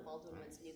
Baldwin wants new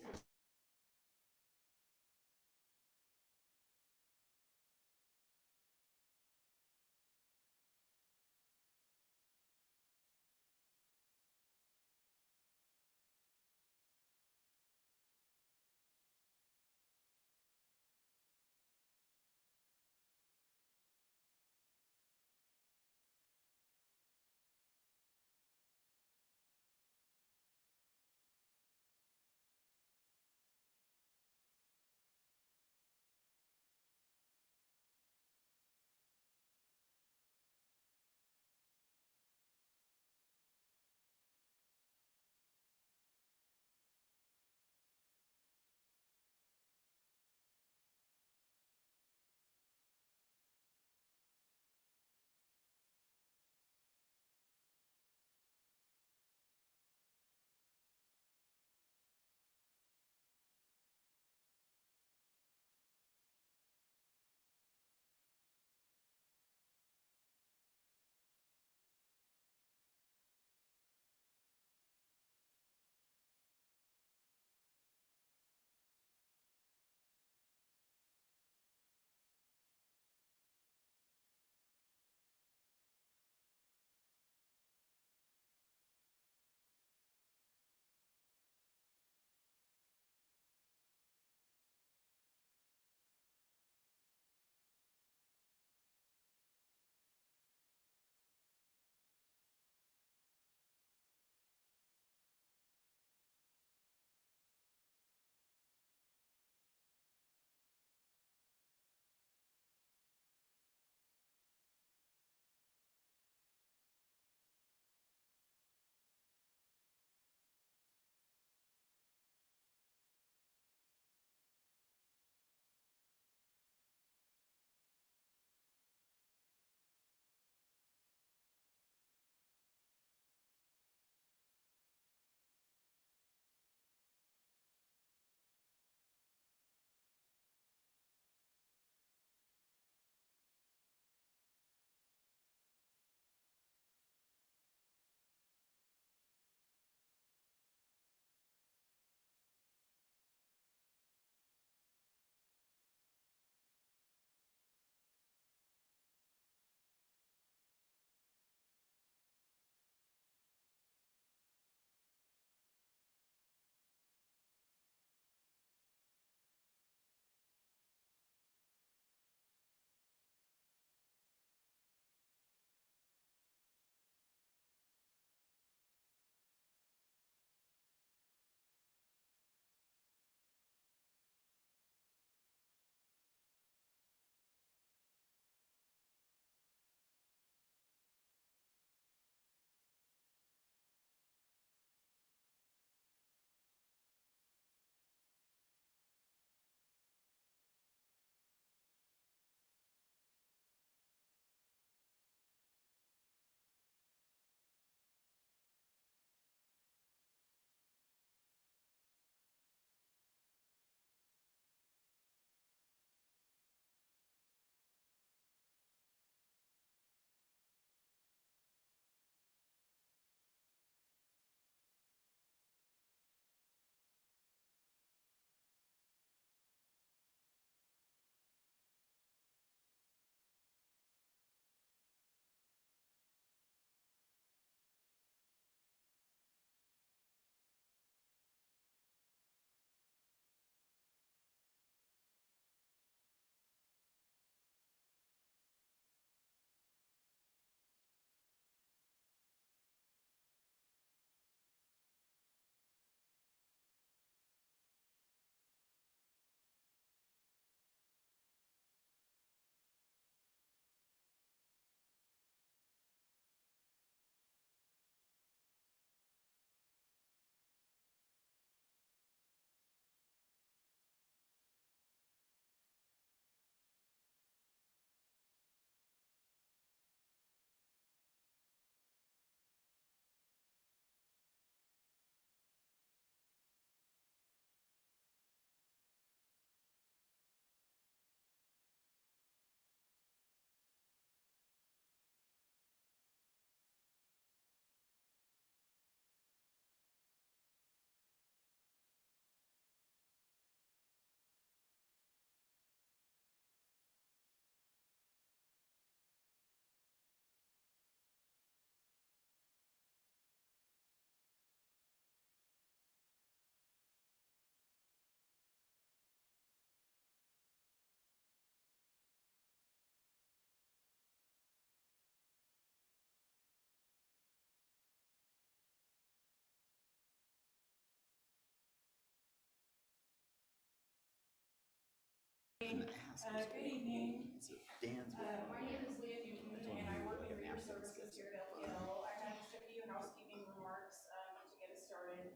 Good evening. My name is Leah Newton, and I work in reader services here at LPL. I have just a few housekeeping remarks to get us started.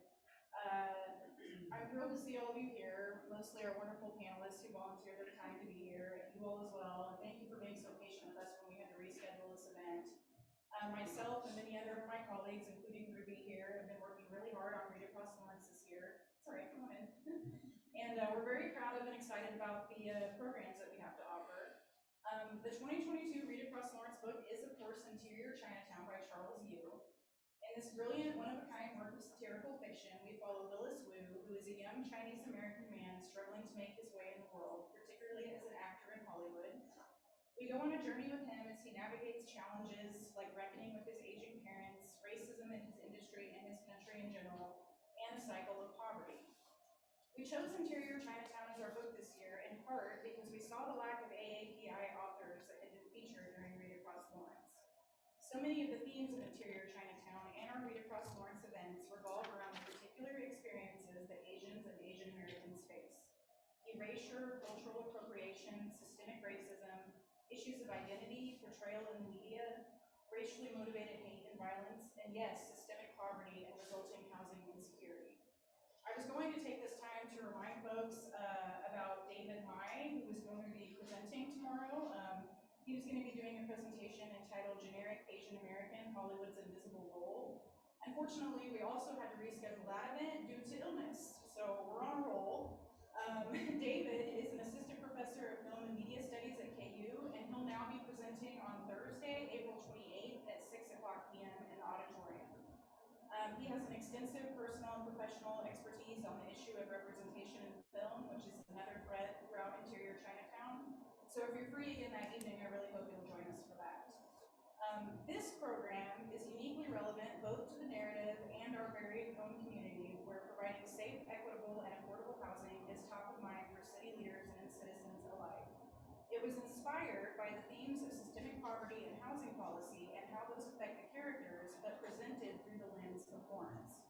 I'm thrilled to see all of you here, mostly our wonderful panelists who volunteered their time to be here, and you all as well. And thank you for being so patient with us when we had to reschedule this event. Myself and many other of my colleagues, including Ruby here, have been working really hard on Read Across Lawrence this year. Sorry, come on in. And we're very proud of and excited about the programs that we have to offer. The 2022 Read Across Lawrence book is, of course, Interior Chinatown by Charles Yu. In this brilliant, one-of-a-kind work of satirical fiction, we follow Willis Wu, who is a young Chinese-American man struggling to make his way in the world, particularly as an actor in Hollywood. We go on a journey with him as he navigates challenges like reckoning with his aging parents, racism in his industry and his country in general, and the cycle of poverty. We chose Interior Chinatown as our book this year, in part because we saw the lack of AAPI authors that had been featured during Read Across Lawrence. So many of the themes of Interior Chinatown and our Read Across Lawrence events revolve around the particular experiences that Asians and Asian Americans face. Erasure, cultural appropriation, systemic racism, issues of identity, portrayal in the media, racially motivated hate and violence, and yes, systemic poverty and resulting housing insecurity. I was going to take this time to remind folks about David Mai, who is going to be presenting tomorrow. He was going to be doing a presentation entitled Generic Asian American, Hollywood's Invisible Role. Unfortunately, we also had to reschedule that event due to illness, so we're on a roll. David is an assistant professor of film and media studies at KU, and he'll now be presenting on Thursday, April 28th at 6 o'clock p.m. in the auditorium. He has an extensive personal and professional expertise on the issue of representation in film, which is another thread throughout Interior Chinatown. So if you're free again that evening, I really hope you'll join us for that. This program is uniquely relevant both to the narrative and our very own community, where providing safe, equitable, and affordable housing is top of mind for city leaders and citizens alike. It was inspired by the themes of systemic poverty and housing policy and how those affect the characters, but presented through the lens of Lawrence,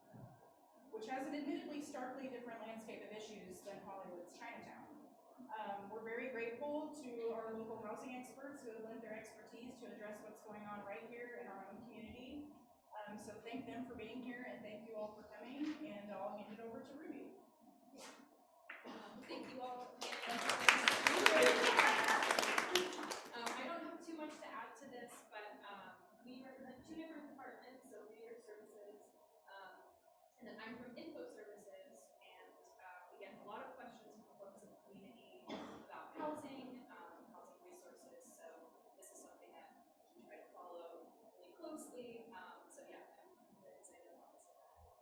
which has an admittedly starkly different landscape of issues than Hollywood's Chinatown. We're very grateful to our local housing experts who have lent their expertise to address what's going on right here in our own community. So thank them for being here, and thank you all for coming, and I'll hand it over to Ruby. Thank you all. I don't have too much to add to this, but we represent two different departments, so reader services, and then I'm from info services, and we get a lot of questions from folks in the community about housing, housing resources, so this is something that we try to follow really closely. So yeah, I'm very excited about this event.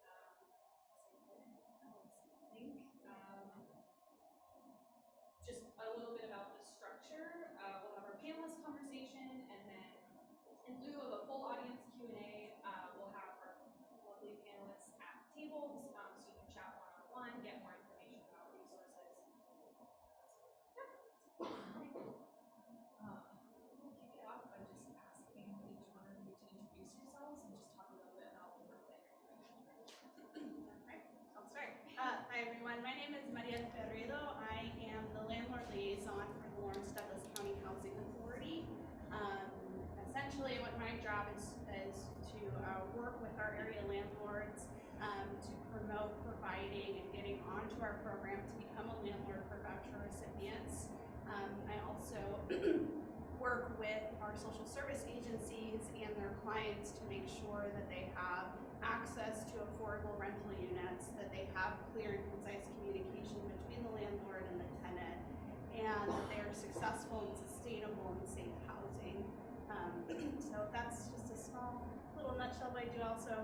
Just a little bit about the structure. We'll have our panelist conversation, and then in lieu of a full audience Q&A, we'll have our lovely panelists at tables, so you can chat one-on-one, get more information about resources. We'll kick it off by just asking each one of you to introduce yourselves and just talk a little bit about the work that you're doing. Okay, I'll start. Hi everyone, my name is Maria Ferredo. I am the landlord liaison for the Lawrence Douglas County Housing Authority. Essentially what my job is to work with our area landlords to promote providing and getting onto our program to become a landlord for voucher recipients. I also work with our social service agencies and their clients to make sure that they have access to affordable rental units, that they have clear and concise communication between the landlord and the tenant, and that they are successful and sustainable and safe housing. So that's just a small little nutshell. I do also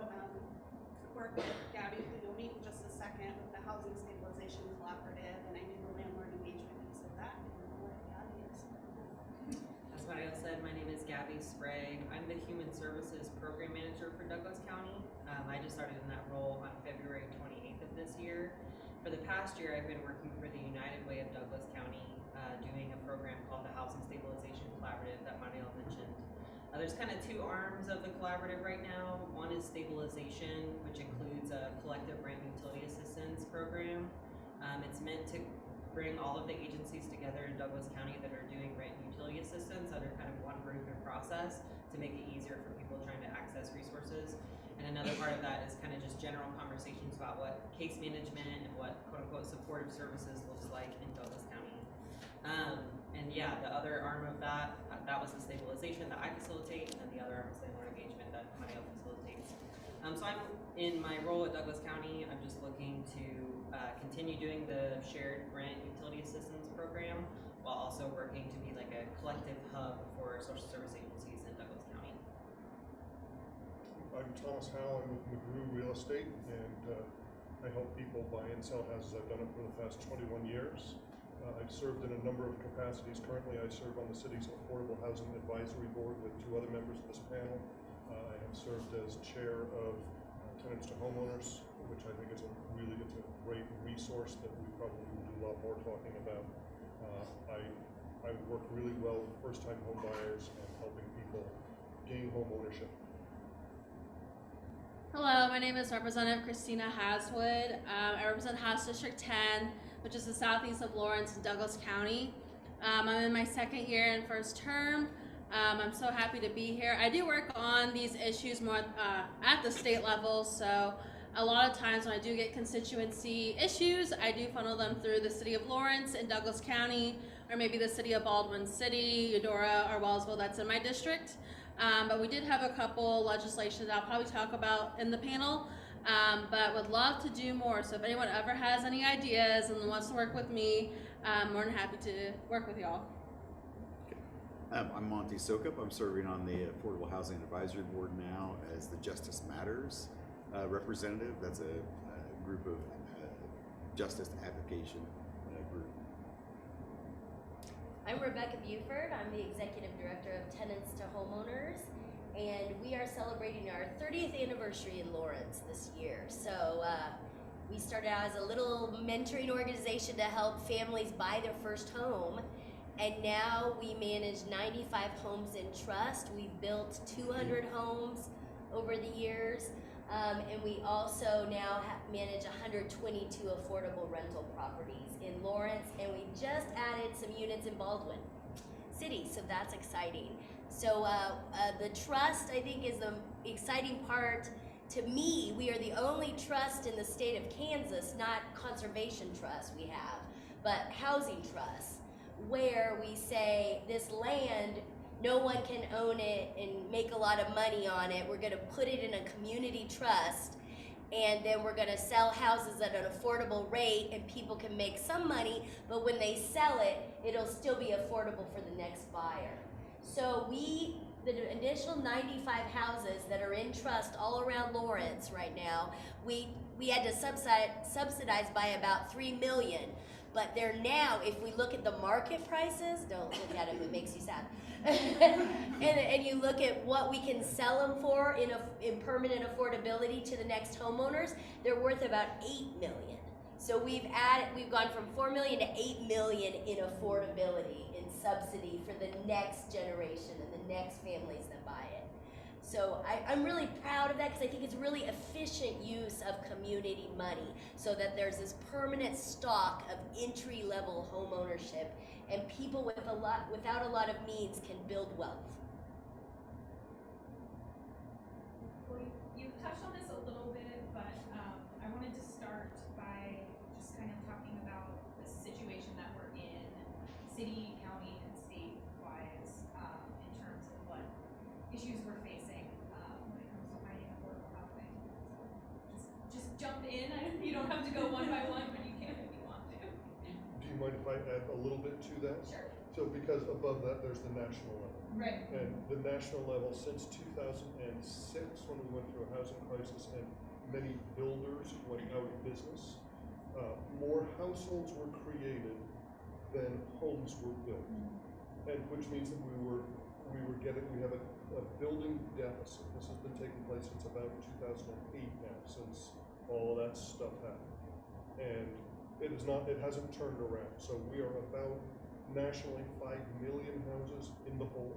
work with Gabby, who you'll meet in just a second, with the Housing Stabilization Collaborative, and I do the landlord engagement piece of that. As Mario said, my name is Gabby Sprague. I'm the Human Services Program Manager for Douglas County. I just started in that role on February 28th of this year. For the past year, I've been working for the United Way of Douglas County, doing a program called the Housing Stabilization Collaborative that Mario mentioned. There's kind of two arms of the collaborative right now. One is stabilization, which includes a collective rent utility assistance program. It's meant to bring all of the agencies together in Douglas County that are doing rent and utility assistance under kind of one roof and process to make it easier for people trying to access resources. And another part of that is kind of just general conversations about what case management and what quote unquote supportive services looks like in Douglas County. And yeah, the other arm of that, that was the stabilization that I facilitate, and then the other arm is landlord engagement that Mario facilitates. So I'm in my role at Douglas County, I'm just looking to continue doing the shared grant utility assistance program while also working to be like a collective hub for social service agencies in Douglas County. I'm Thomas Howe. I'm with McGrew Real Estate, and I help people buy and sell houses. I've done it for the past 21 years. I've served in a number of capacities. Currently, I serve on the city's Affordable Housing Advisory Board with 2 other members of this panel. I have served as chair of Tenants to Homeowners, which I think is a great resource that we probably will do a lot more talking about. I work really well with first-time home buyers and helping people gain home ownership. Hello, my name is Representative Christina Haswood. I represent House District 10, which is the southeast of Lawrence and Douglas County. I'm in my 2nd year and 1st term. I'm so happy to be here. I do work on these issues more at the state level, so a lot of times when I do get constituency issues, I do funnel them through the city of Lawrence and Douglas County, or maybe the city of Baldwin City, Eudora, or Wellsville that's in my district. But we did have a couple legislations I'll probably talk about in the panel, but would love to do more. So if anyone ever has any ideas and wants to work with me, I'm more than happy to work with y'all. I'm Monty Sokup. I'm serving on the Affordable Housing Advisory Board now as the Justice Matters representative. That's a group of justice advocation group. I'm Rebecca Buford. I'm the Executive Director of Tenants to Homeowners, and we are celebrating our 30th anniversary in Lawrence this year. So we started out as a little mentoring organization to help families buy their first home, and now we manage 95 homes in trust. We've built 200 homes over the years, and we also now manage 122 affordable rental properties in Lawrence, and we just added some units in Baldwin City, so that's exciting. So the trust, I think, is the exciting part. To me, we are the only trust in the state of Kansas, not conservation trust we have, but housing trust, where we say this land, no one can own it and make a lot of money on it. We're gonna put it in a community trust, and then we're gonna sell houses at an affordable rate, and people can make some money, but when they sell it, it'll still be affordable for the next buyer. So the initial 95 houses that are in trust all around Lawrence right now, we had to subsidize by about $3 million. But they're now, if we look at the market prices, don't look at them, it makes you sad. and you look at what we can sell them for in permanent affordability to the next homeowners, they're worth about $8 million. So we've gone from $4 million to $8 million in affordability, in subsidy for the next generation and the next families that buy it. So I'm really proud of that, because I think it's really efficient use of community money, so that there's this permanent stock of entry-level home ownership, and people without a lot of means can build wealth. Well, you touched on this a little bit, but I wanted to start by just kind of talking about the situation that we're in, city, county, and state-wise, in terms of what issues we're facing when it comes to finding affordable housing. So just jump in. You don't have to go one by one, but you can if you want to. Do you mind if I add a little bit to that? Sure. So because above that, there's the national level. Right. And the national level, since 2006, when we went through a housing crisis and many builders went out of business, more households were created than homes were built. And which means that we have a building deficit. This has been taking place since about 2008 now, since all of that stuff happened. And it hasn't turned around. So we are about nationally 5 million houses in the hole.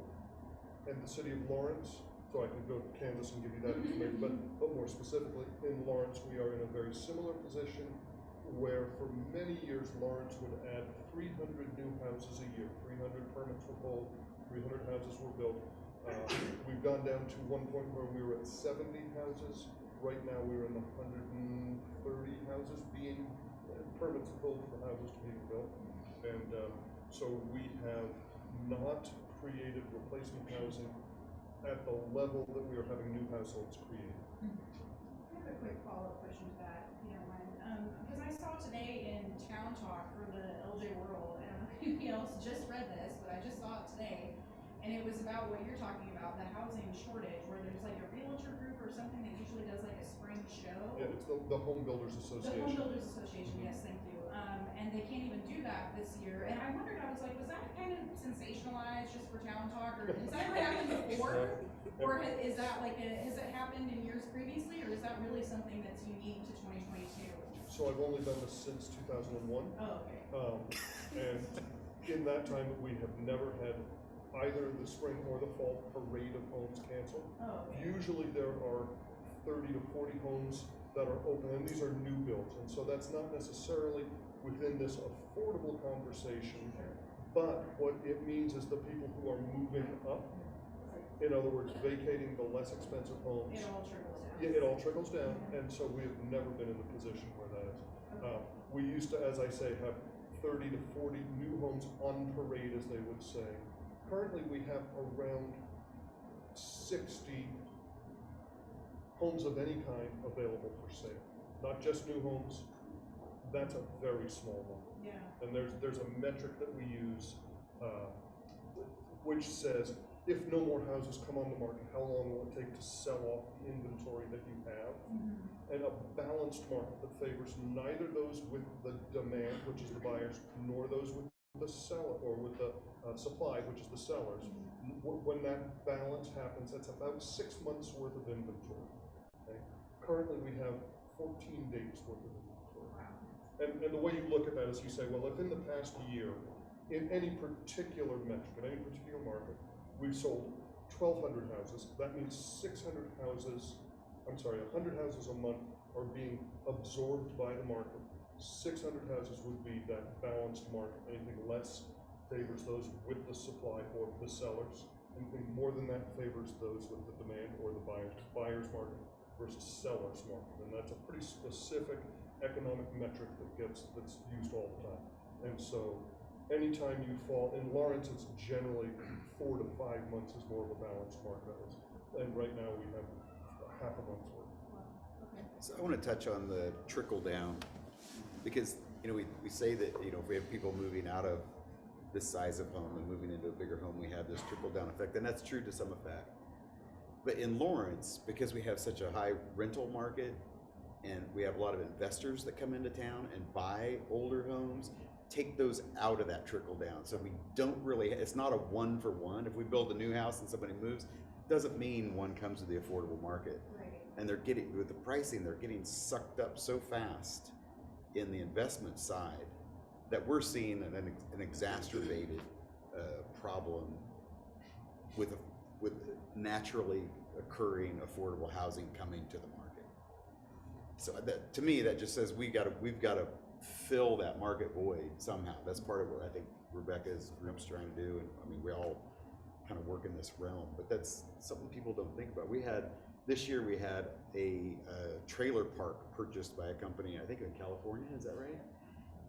And the city of Lawrence, so I can go to Kansas and give you that information, but more specifically, in Lawrence, we are in a very similar position where for many years Lawrence would add 300 new houses a year. 300 permits were pulled, 300 houses were built. We've gone down to one point where we were at 70 houses. Right now we're in the 130 houses being, permits pulled for houses to be built. And so we have not created replacement housing at the level that we are having new households created. I have a quick follow-up question to that, if you don't mind. Because I saw today in Town Talk for the LJ World, and I don't know if anybody else just read this, but I just saw it today, and it was about what you're talking about, the housing shortage, where there's like a realtor group or something that usually does like a spring show. Yeah, it's the Home Builders Association. The Home Builders Association, yes, thank you. And they can't even do that this year. And I wondered, I was like, was that kind of sensationalized just for Town Talk, or has that ever happened before? Or is that like has it happened in years previously, or is that really something that's unique to 2022? So I've only done this since 2001. Oh, okay. And in that time, we have never had either the spring or the fall parade of homes canceled. Oh, okay. Usually there are 30 to 40 homes that are open, and these are new builds. And so that's not necessarily within this affordable conversation, but what it means is the people who are moving up, in other words, vacating the less expensive homes. It all trickles down. Yeah, it all trickles down, and so we have never been in the position where that is. We used to, as I say, have 30 to 40 new homes on parade, as they would say. Currently, we have around 60 homes of any kind available for sale. Not just new homes. That's a very small number. Yeah. And there's a metric that we use, which says, if no more houses come on the market, how long will it take to sell off the inventory that you have? And a balanced market that favors neither those with the demand, which is the buyers, nor those with the seller, or with the supply, which is the sellers. When that balance happens, that's about 6 months worth of inventory. Okay? Currently, we have 14 days worth of inventory. And the way you look at that is you say, well, if in the past year, in any particular metric, in any particular market, we've sold 1,200 houses, that means 100 houses a month are being absorbed by the market. 600 houses would be that balanced market. Anything less favors those with the supply or the sellers. Anything more than that favors those with the demand or the buyer's market versus seller's market. And that's a pretty specific economic metric that's used all the time. And so anytime you fall, in Lawrence it's generally 4 to 5 months is more of a balanced market. And right now we have half a month's worth. Okay. So I want to touch on the trickle down, because we say that if we have people moving out of this size of home and moving into a bigger home, we have this trickle down effect, and that's true to some effect. But in Lawrence, because we have such a high rental market and we have a lot of investors that come into town and buy older homes, take those out of that trickle down. So we don't really, it's not a 1-for-1. If we build a new house and somebody moves, doesn't mean one comes to the affordable market. Right. And they're getting, with the pricing, they're getting sucked up so fast in the investment side that we're seeing an exacerbated problem with naturally occurring affordable housing coming to the market. So that, to me, that just says we've got to fill that market void somehow. That's part of what I think Rebecca's group's trying to do, and I mean we all kind of work in this realm. But that's something people don't think about. This year we had a trailer park purchased by a company, I think in California, is that right?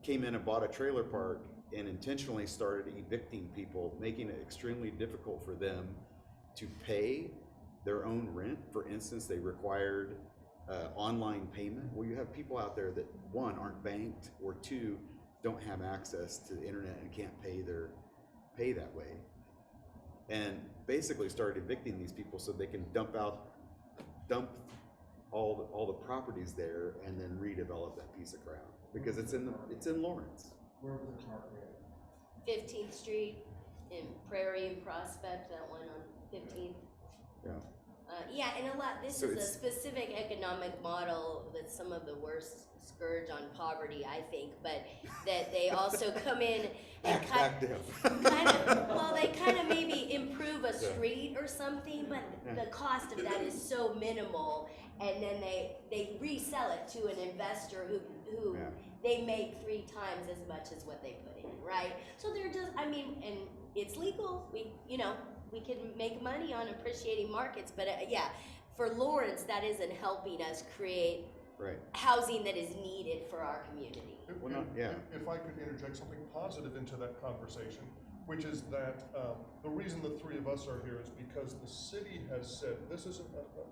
Came in and bought a trailer park and intentionally started evicting people, making it extremely difficult for them to pay their own rent. For instance, they required online payment. Well, you have people out there that, one, aren't banked, or two, don't have access to the internet and can't pay that way. And basically started evicting these people so they can dump all the properties there and then redevelop that piece of ground, because it's in Lawrence. Where was this market? 15th Street in Prairie and Prospect, that one on 15th. Yeah. Yeah, and this So is a it's- specific economic model that's some of the worst scourge on poverty, I think, but that they also come in and they kind of maybe improve a street or something, but the cost of that is so minimal, and then they resell it to an investor who they make 3 times as much as what they put in, right? So they're just, I mean, and it's legal. We can make money on appreciating markets, but yeah, for Lawrence, that isn't helping us create Right. housing that is needed for our community. If I could interject something positive into that conversation, which is that the reason the three of us are here is because the city has said this is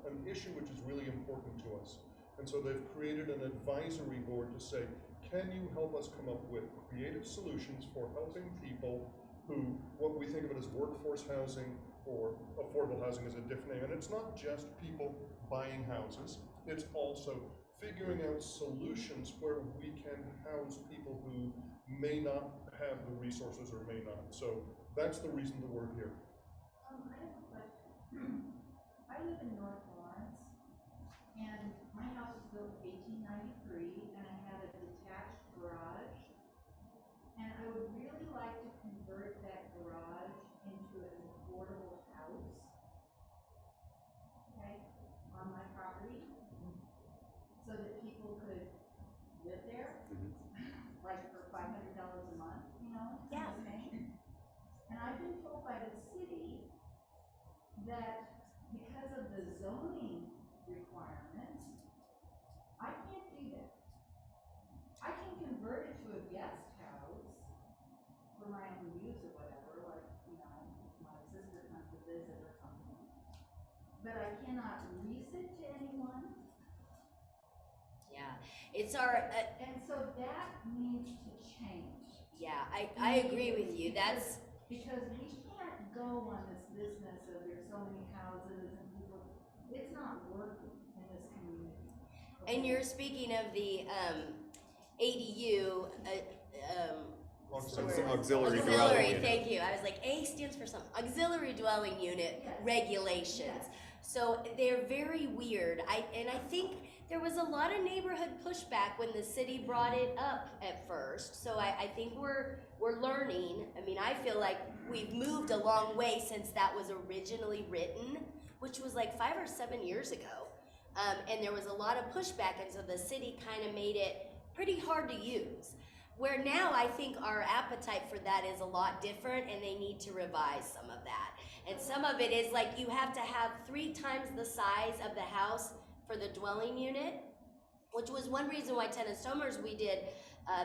an issue which is really important to us. And so they've created an advisory board to say, can you help us come up with creative solutions for helping people who, what we think of it as workforce housing or affordable housing is a different name. And it's not just people buying houses, it's also figuring out solutions where we can house people who may not have the resources or may not. So that's the reason that we're here. I have a question. I live in North Lawrence, and my house was built in 1893, and I had a detached garage. And I would really like to convert that garage into an affordable house, okay, on my property, so that people could live there, like for $500 a month, Yeah. kind of thing. And I've been told by the city that because of the zoning requirements, I can't do that. I can convert it to a guest house for my own use or whatever, like, my sister comes to visit or something. But I cannot lease it to anyone. Yeah, it's our, And so that needs to change. yeah, I agree with you. That's, Because we can't go on this business of there's so many houses and people, it's not working in this community. and you're speaking of the ADU, Auxiliary dwelling auxiliary, unit. thank you. I was like, A stands for something. Auxiliary dwelling unit Yes. regulations. Yes. So they're very weird. I think there was a lot of neighborhood pushback when the city brought it up at first. So I think we're learning. I mean, I feel like we've moved a long way since that was originally written, which was like 5 or 7 years ago. And there was a lot of pushback, and so the city kind of made it pretty hard to use. Where now I think our appetite for that is a lot different, and they need to revise some of that. And some of it is like you have to have 3 times the size of the house for the dwelling unit, which was one reason why tenant owners we did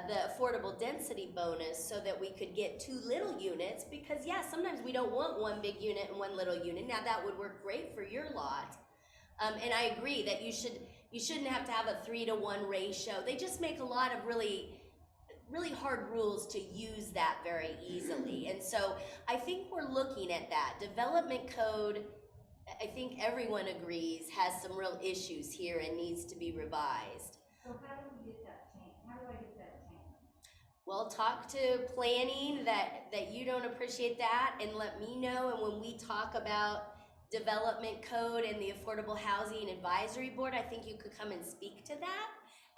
the affordable density bonus, so that we could get 2 little units, because yeah, sometimes we don't want 1 big unit and 1 little unit. Now that would work great for your lot. And I agree that you shouldn't have to have a 3-to-1 ratio. They just make a lot of really hard rules to use that very easily. And so I think we're looking at that. Development code, I think everyone agrees, has some real issues here and needs to be revised. So how do we get that changed? How do I get that changed? Well, talk to planning that you don't appreciate that, and let me know. And when we talk about development code and the Affordable Housing Advisory Board, I think you could come and speak to that.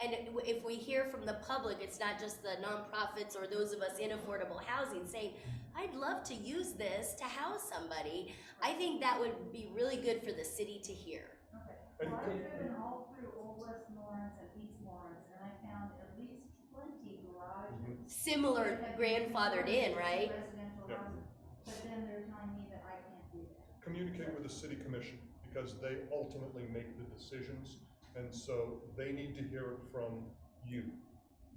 And if we hear from the public, it's not just the nonprofits or those of us in affordable housing saying, I'd love to use this to house somebody, I think that would be really good for the city to hear. Okay. Well, I've driven all through Old West Lawrence and East Lawrence, and I found at least 20 garages. Similar that have grandfathered been in, right? Residential Yep. housing. But then they're telling me that I can't do that. Communicate with the city commission, because they ultimately make the decisions. And so they need to hear it from you,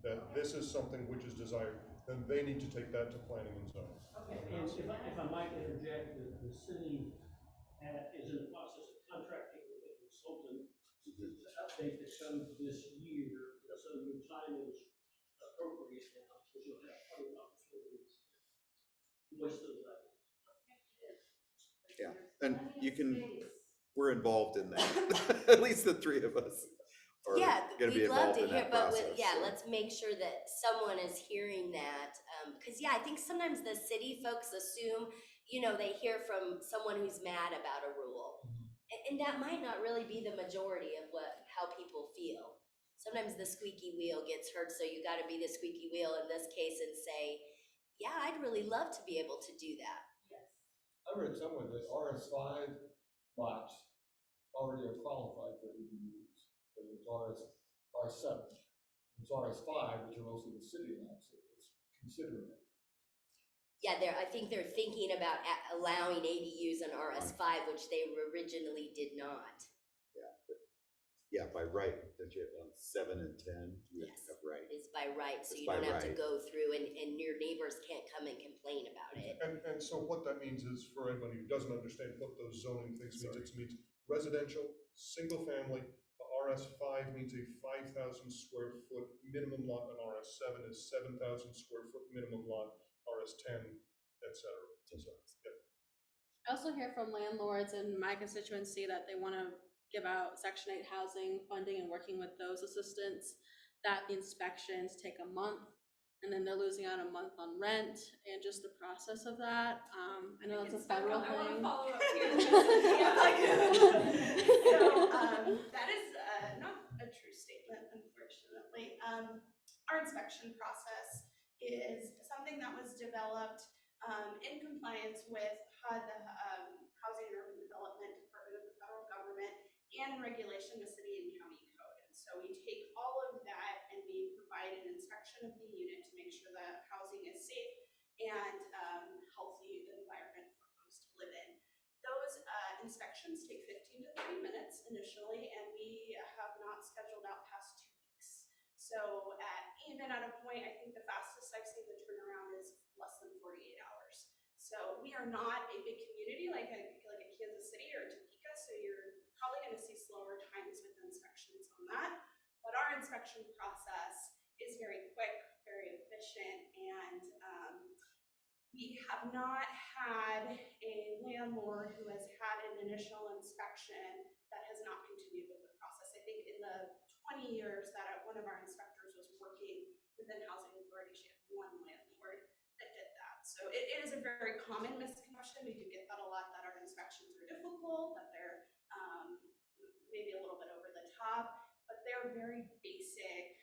that this is something which is desired. Then they need to take that to planning and zoning. Okay. And if I might interject, the city is in the process of contracting with a consultant to update the code this year, so your time is appropriate now, because you'll have plenty of opportunities to voice those items. Yeah, and you can, Space. we're involved in that. At least the 3 of us are Yeah, gonna be we'd love involved to in hear, that but process. yeah, so. let's make sure that someone is hearing that. Cause yeah, I think sometimes the city folks assume, they hear from someone who's mad about a rule. And that might not really be the majority of how people feel. Sometimes the squeaky wheel gets heard, so you gotta be the squeaky wheel in this case and say, yeah, I'd really love to be able to do that. Yes. I read somewhere that RS5 lots already are qualified for ADUs, but it's RS7. It's RS5, which are also the city lots that is considering it. Yeah, I think they're thinking about allowing ADUs on RS5, which they originally did not. Yeah, by right, don't you have on 7 and 10? You Yes. have right. It's by right, so It's you don't by have to right. go through and your neighbors can't come and complain about it. And so what that means is, for anybody who doesn't understand what those zoning things means, it means residential, single family. RS5 means a 5,000 square foot minimum lot, and RS7 is 7,000 square foot minimum lot, RS10, et cetera. Yeah. I also hear from landlords in my constituency that they want to give out Section 8 housing funding and working with those assistants, that the inspections take a month and then they're losing out a month on rent and just the process of that. I know that's a federal I want to thing. follow up here. That is not a true statement, unfortunately. Our inspection process is something that was developed in compliance with HUD, the Housing and Urban Development Department of the federal government, and in regulation with city and county code. And so we take all of that and we provide an inspection of the unit to make sure that housing is safe and healthy environment for folks to live in. Those inspections take 15 to 30 minutes initially, and we have not scheduled out past 2 weeks. So even at a point, I think the fastest I've seen the turnaround is less than 48 hours. So we are not a big community like a Kansas City or Topeka, so you're probably going to see slower times with inspections on that. But our inspection process is very quick, very efficient, and we have not had a landlord who has had an initial inspection that has not continued with the process. I think in the 20 years that one of our inspectors was working within Housing Authority, she had one landlord that did that. So it is a very common misconception. We do get that a lot, that our inspections are difficult, that they're maybe a little bit over the top, but they're very basic.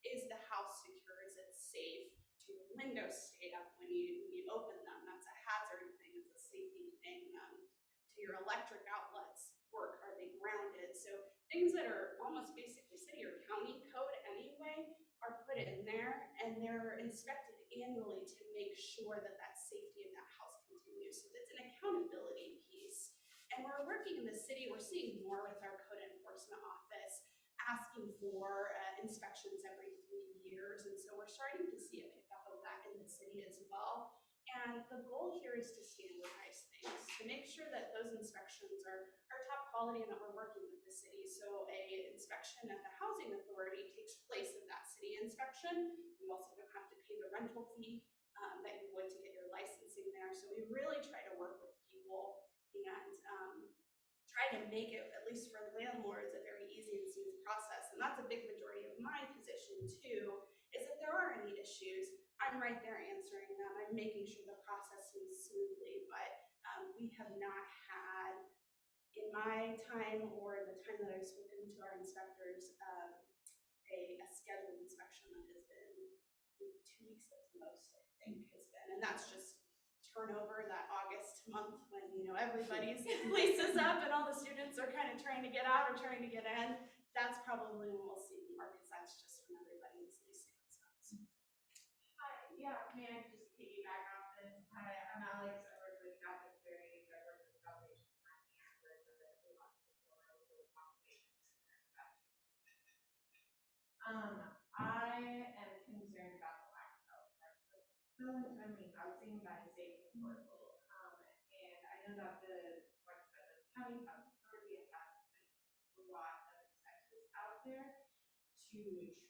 Is the house secure? Is it safe? Do your windows stay up when you open them? That's a hazard thing. It's a safety thing. Do your electric outlets work? Are they grounded? So things that are almost basically city or county code anyway are put in there, and they're inspected annually to make sure that that safety of that house continues. So it's an accountability piece. And we're working in the city. We're seeing more with our code enforcement office asking for inspections every 3 years. And so we're starting to see a pickup of that in the city as well. And the goal here is to standardize things, to make sure that those inspections are top quality and that we're working with the city. So a inspection at the Housing Authority takes place of that city inspection. You also don't have to pay the rental fee that you would to get your licensing there. So we really try to work with people and try to make it, at least for landlords, a very easy and smooth process. And that's a big majority of my position too, is if there are any issues, I'm right there answering them. I'm making sure the process moves smoothly, but we have not had, in my time or in the time that I've spoken to our inspectors, a scheduled inspection that has been 2 weeks at the most, I think has been, and that's just turnover, that August month when everybody's leases up and all the students are kind of trying to get out or trying to get in. That's probably when we'll see more, because that's just when everybody's leasing and stuff. So. Hi, yeah, may I just piggyback off this? Hi, I'm Alex. I work with Catholic Charities. I work with Salvation Army. I work with the I am concerned about the lack of family housing that is safe and affordable. And I know that the county housing authority has a lot of incentives out there to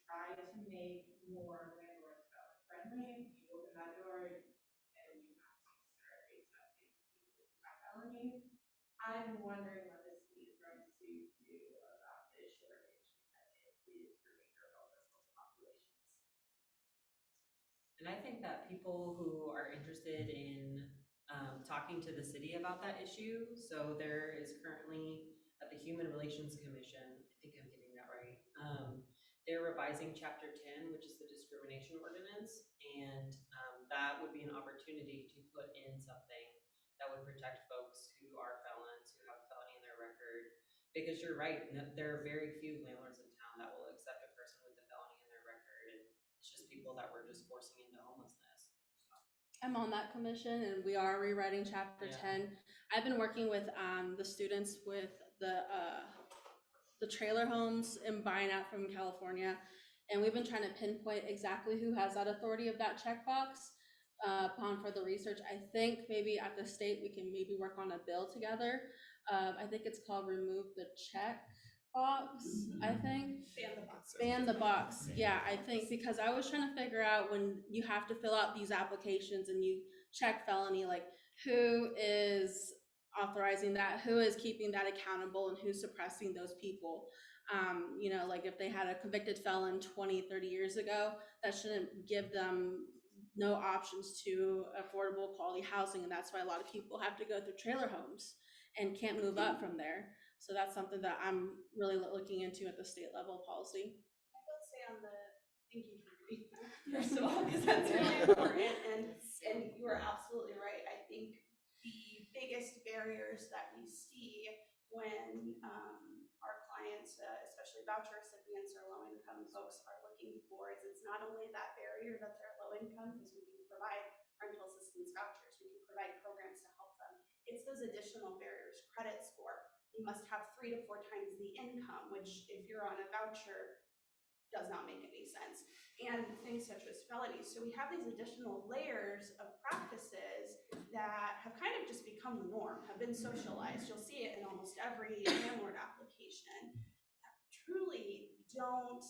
try to make more landlord development friendly. You open that door and you have to start raising up people who have felonies. I'm wondering what the city is going to do about this shortage, because it is hurting our vulnerable populations. And I think that people who are interested in talking to the city about that issue, so there is currently at the Human Relations Commission, I think I'm getting that right, they're revising Chapter 10, which is the discrimination ordinance, and that would be an opportunity to put in something that would protect folks who are felons, who have a felony in their record, because you're right, there are very few landlords in town that will accept a person with a felony in their record. people that we're just forcing into homelessness. I'm on that commission, and we are rewriting chapter Yeah. 10. I've been working with the students with the trailer homes and buying out from California, and we've been trying to pinpoint exactly who has that authority of that checkbox upon further research. I think maybe at the state we can maybe work on a bill together. I think it's called remove the check box, I think. Ban the box. Ban the box. Yeah, I think, because I was trying to figure out when you have to fill out these applications and you check felony, like who is authorizing that, who is keeping that accountable, and who's suppressing those people. You know, like if they had a convicted felon 20, 30 years ago, that shouldn't give them no options to affordable quality housing. And that's why a lot of people have to go through trailer homes and can't move up from there. So that's something that I'm really looking into at the state level policy. I will say on the, thank you for doing that, first of all, because that's really important, and you are absolutely right. I think the biggest barriers that we see when our clients, especially voucher recipients or low-income folks, are looking for is it's not only that barrier that they're low income, because we can provide rental assistance vouchers, we can provide programs to help them. It's those additional barriers, credit score. You must have 3 to 4 times the income, which if you're on a voucher does not make any sense, and things such as felonies. So we have these additional layers of practices that have kind of just become the norm, have been socialized. You'll see it in almost every landlord application that truly don't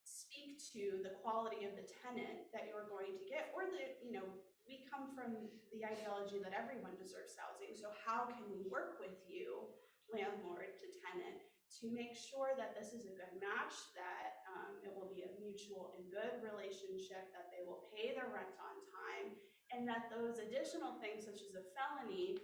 speak to the quality of the tenant that you're going to get, or the, you know, we come from the ideology that everyone deserves housing. So how can we work with you, landlord to tenant, to make sure that this is a good match, that it will be a mutual and good relationship, that they will pay their rent on time, and that those additional things such as a felony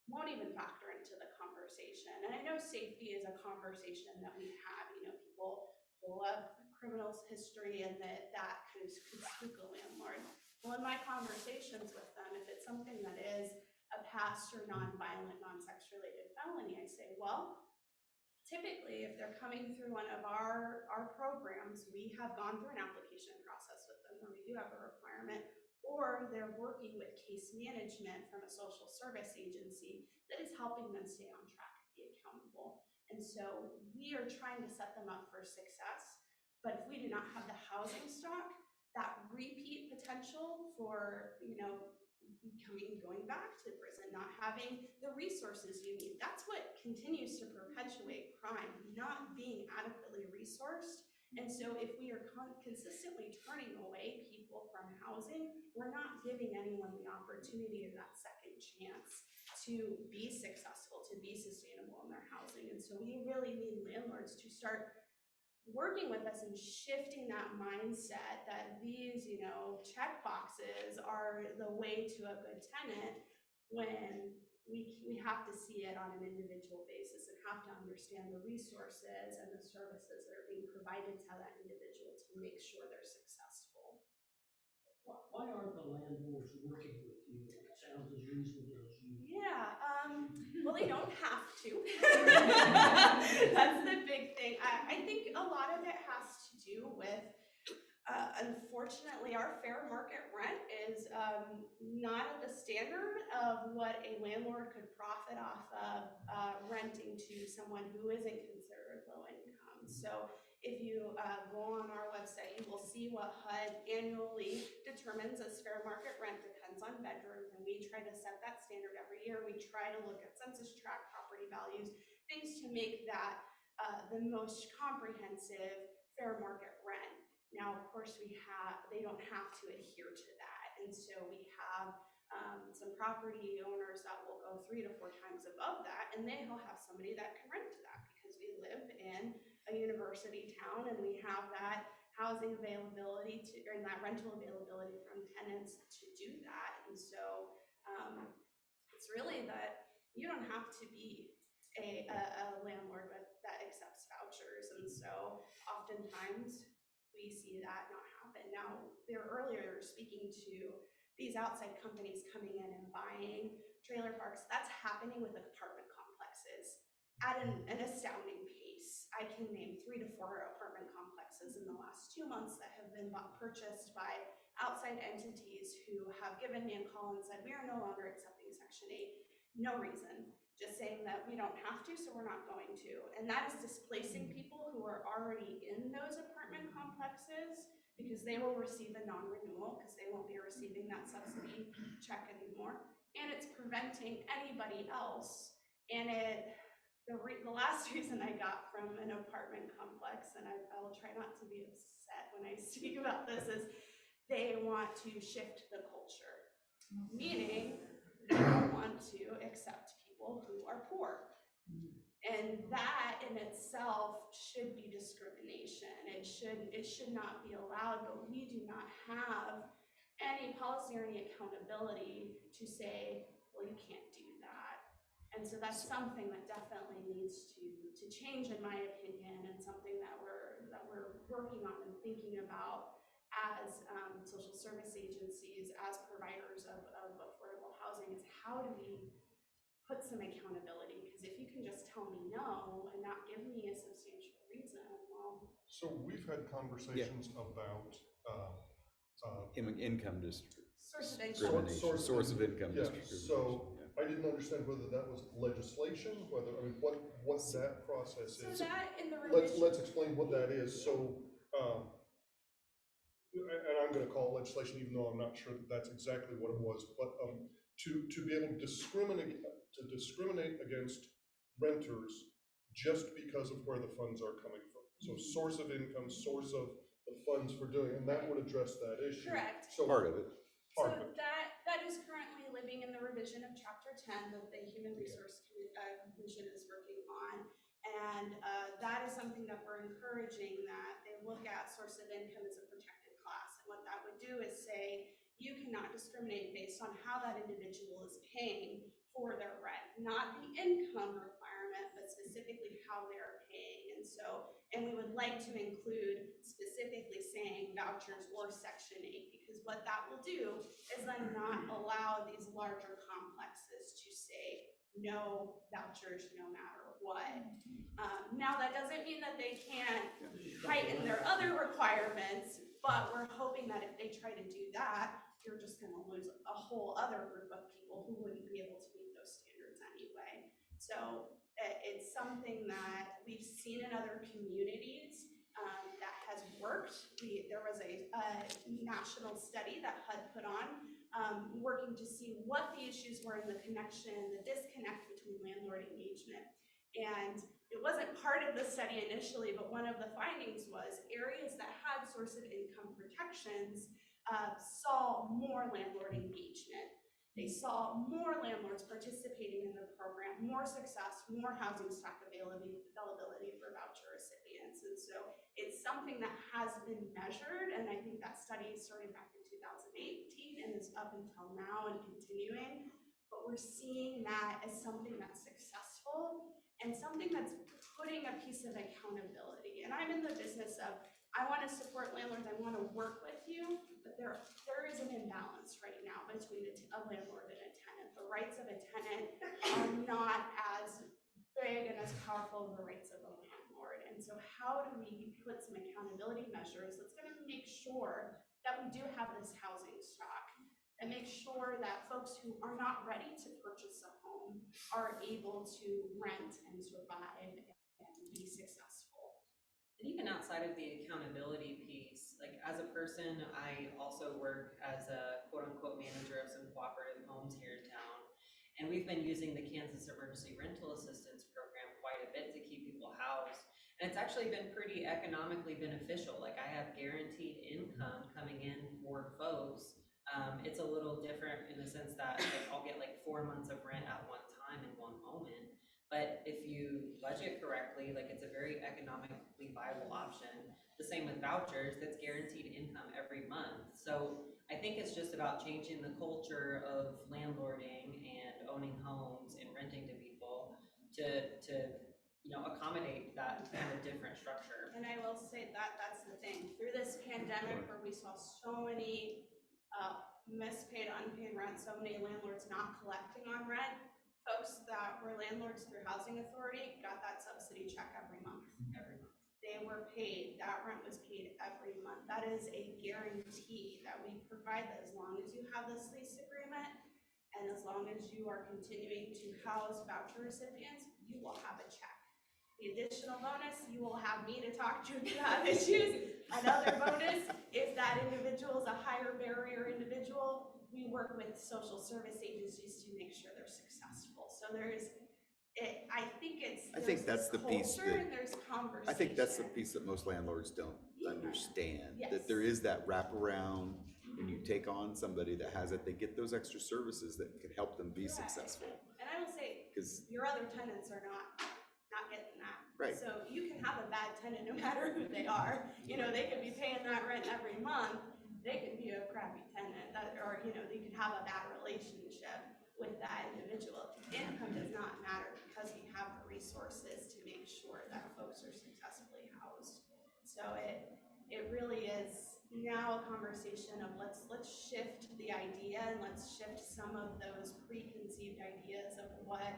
won't even factor into the conversation. And I know safety is a conversation that we have. You know, people pull up criminal's history, and that kind of could spook a landlord. Well, in my conversations with them, if it's something that is a past or non-violent, non-sex related felony, I say, well, typically, if they're coming through one of our programs, we have gone through an application process with them where we do have a requirement, or they're working with case management from a social service agency that is helping them stay on track and be accountable. And so we are trying to set them up for success. But if we do not have the housing stock, that repeat potential for, you know, going back to prison, not having the resources you need, that's what continues to perpetuate crime, not being adequately resourced. And so if we are consistently turning away people from housing, we're not giving anyone the opportunity of that second chance to be successful, to be sustainable in their housing. And so we really need landlords to start working with us and shifting that mindset that these, you know, check boxes are the way to a good tenant, when we have to see it on an individual basis and have to understand the resources and the services that are being provided to that individual to make sure they're successful. Why aren't the landlords working with you? It sounds as reasonable as you. Yeah, well, they don't have to. That's the big thing. I think a lot of it has to do with, unfortunately, our fair market rent is not at the standard of what a landlord could profit off of renting to someone who isn't considered low income. So if you go on our website, you will see what HUD annually determines as fair market rent. Depends on bedrooms, and we try to set that standard every year. We try to look at census tract property values, things to make that the most comprehensive fair market rent. Now, of course, they don't have to adhere to that, and so we have some property owners that will go 3 to 4 times above that, and then he'll have somebody that can rent to that, because we live in a university town and we have that housing availability and that rental availability from tenants to do that. And so it's really that you don't have to be a landlord that accepts vouchers. And so oftentimes we see that not happen. Now, earlier speaking to these outside companies coming in and buying trailer parks, that's happening with apartment complexes at an astounding pace. I can name 3 to 4 apartment complexes in the last 2 months that have been purchased by outside entities who have given me a call and said, we are no longer accepting Section 8. No reason, just saying that we don't have to, so we're not going to. And that is displacing people who are already in those apartment complexes because they will receive a non-renewal because they won't be receiving that subsidy check anymore. And it's preventing anybody else. And the last reason I got from an apartment complex, and I will try not to be upset when I speak about this, is they want to shift the culture, meaning they don't want to accept people who are poor. And that in itself should be discrimination. It should not be allowed, but we do not have any policy or any accountability to say, well, you can't do that. And so that's something that definitely needs to change, in my opinion, and something that we're working on and thinking about as social service agencies, as providers of affordable housing, is how do we put some accountability? Because if you can just tell me no and not give me a substantial reason, well. So we've had conversations about income Source of income. discrimination, source of income yeah, discrimination. so I didn't understand whether that was legislation, what that process So is. that in the revision. Let's explain what that is. So, and I'm going to call it legislation, even though I'm not sure that that's exactly what it was. But to be able to discriminate against renters just because of where the funds are coming from. So source of income, source of the funds for doing, and that would address that issue. Correct. So Part of it. So that is currently living in the revision of Chapter 10 that the Human Resource Commission is working on. And that is something that we're encouraging, that they look at source of income as a protected class. And what that would do is say, you cannot discriminate based on how that individual is paying for their rent, not the income requirement, but specifically how they're paying. And we would like to include specifically saying vouchers or Section 8, because what that will do is then not allow these larger complexes to say no vouchers no matter what. Now that doesn't mean that they can't heighten their other requirements, but we're hoping that if they try to do that, you're just going to lose a whole other group of people who wouldn't be able to meet those standards anyway. So it's something that we've seen in other communities that has worked. There was a national study that HUD put on working to see what the issues were in the disconnect between landlord engagement. And it wasn't part of the study initially, but one of the findings was areas that had source of income protections saw more landlord engagement. They saw more landlords participating in the program, more success, more housing stock availability for voucher recipients. And so it's something that has been measured, and I think that study started back in 2018 and is up until now and continuing. But we're seeing that as something that's successful and something that's putting a piece of accountability. And I'm in the business of, I want to support landlords, I want to work with you, but there is an imbalance right now between a landlord and a tenant. The rights of a tenant are not as big and as powerful as the rights of a landlord. And so how do we put some accountability measures that's going to make sure that we do have this housing stock and make sure that folks who are not ready to purchase a home are able to rent and survive and be successful. And even outside of the accountability piece, like as a person, I also work as a quote unquote manager of some cooperative homes here in town. And we've been using the Kansas Emergency Rental Assistance Program quite a bit to keep people housed. And it's actually been pretty economically beneficial. Like I have guaranteed income coming in for folks. It's a little different in the sense that I'll get like 4 months of rent at one time in one moment. But if you budget correctly, like it's a very economically viable option. The same with vouchers, that's guaranteed income every month. So I think it's just about changing the culture of landlording and owning homes and renting to people to accommodate that kind of different structure. And I will say that that's the thing. Through this pandemic where we saw so many mispaid, unpaid rent, so many landlords not collecting on rent, folks that were landlords through Housing Authority got that subsidy check every month. they were paid, that rent was paid every month. That is a guarantee that we provide, that as long as you have this lease agreement and as long as you are continuing to house voucher recipients, you will have a check. The additional bonus, you will have me to talk to if you have issues. Another bonus, if that individual is a higher barrier individual, we work with social service agencies to make sure they're successful. So there's, I think that's the piece that, and there's conversation. I think that's the piece that most landlords don't understand. Yes. That there is that wraparound, when you take on somebody that has it, they get those extra services that can help them be successful. And I will say, 'Cause your other tenants are not getting that. Right. So you can have a bad tenant no matter who they are. You know, they could be paying that rent every month. They could be a crappy tenant, or you know, they could have a bad relationship with that individual. Income does not matter because we have the resources to make sure that folks are successfully housed. So it really is now a conversation of let's shift the idea and let's shift some of those preconceived ideas of what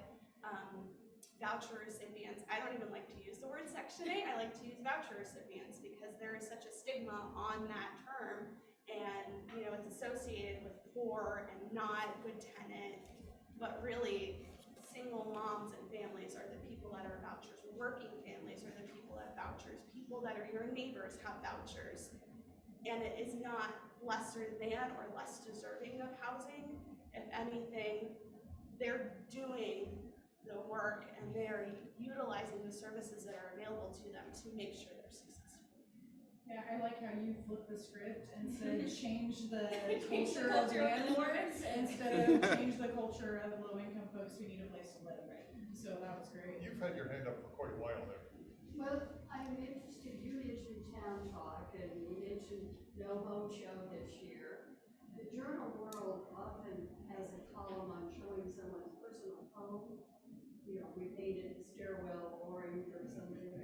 voucher recipients, I don't even like to use the word Section 8, I like to use voucher recipients because there is such a stigma on that term, and you know, it's associated with poor and not good tenant, but really single moms and families are the people that are vouchers, working families are the people that have vouchers, people that are your neighbors have vouchers, and it is not lesser than or less deserving of housing. If anything, they're doing the work and they're utilizing the services that are available to them to make sure they're successful. Yeah, I like how you flipped the script and said change the culture of landlords instead of change the culture of low-income folks who need a place to live. So that was great. You've had your hand up for quite a while there. Well, I'm interested, you mentioned Town Talk and you mentioned No Home Show this year. The Journal World often has a column on showing someone's personal home. You know, we painted the stairwell orange or something.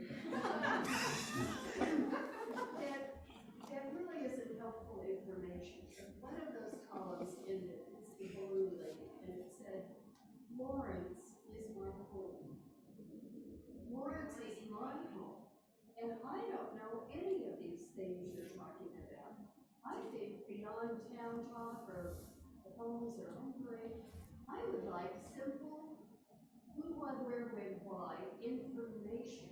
that really isn't helpful information. One of those columns ended, it's the blue lady, and it said, Lawrence is my home. Lawrence is my home. And I don't know any of these things you're talking about. I think beyond Town Talk or the homes or home parade, I would like simple who, what, where, when, why information.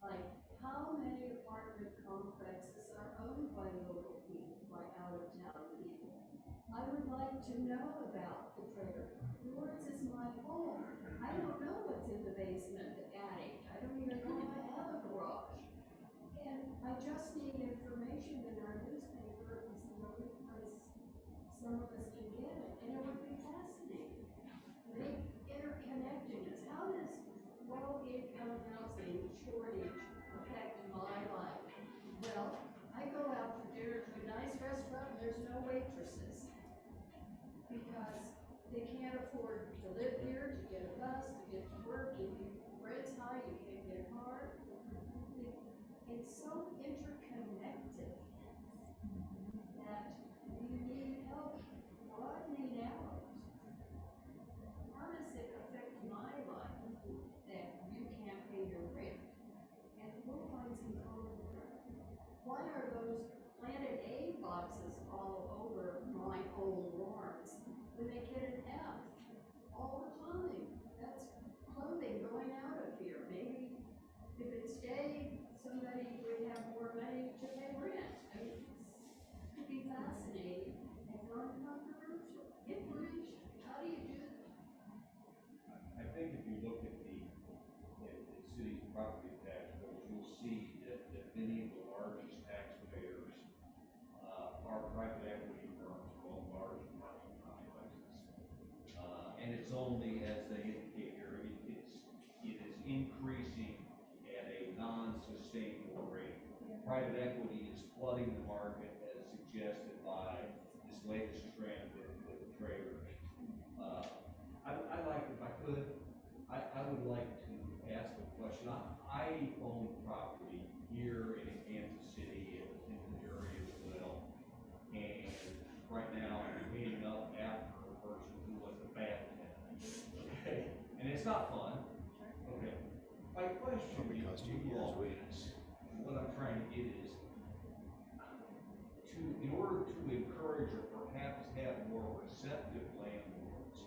Like how many apartment complexes are owned by local people, by out-of-town people. I would like to know about the trailer. Lawrence is my home. I don't know what's in the basement, the attic. I don't even know if I have a garage. And I just need information in our newspaper is the only place some of us can get it. And it would be fascinating. Make interconnectedness. How does low-income housing shortage affect my life? Well, I go out for dinner to a nice restaurant and there's no waitresses because they can't afford to live here, to get a bus, to get to work. If rent's high, you can't get a car. It's so interconnected that we need help broadening out. How does it affect my life that you can't pay your rent? And we'll find some common ground. Why are those Planet A boxes all over my old Lawrence when they get an F all the time? That's clothing going out of here. Maybe if it stayed, somebody would have more money to pay rent. I mean, it could be fascinating and non-controversial information. How do you do that? I think if you look at the city's property tax bills, you'll see that many of the largest taxpayers are private equity firms who own large apartment complexes. And it's only, as they indicate here, it is increasing at a non-sustainable rate. Private equity is flooding the market as suggested by this latest trend with trailers. I like, if I could, I would like to ask a question. I own property here in Kansas City and in Missouri as well. And right now I'm cleaning up after a person who was a bad tenant. Okay? And it's not fun. Okay. My question Probably cost you to you years' all wages. is, receptive landlords,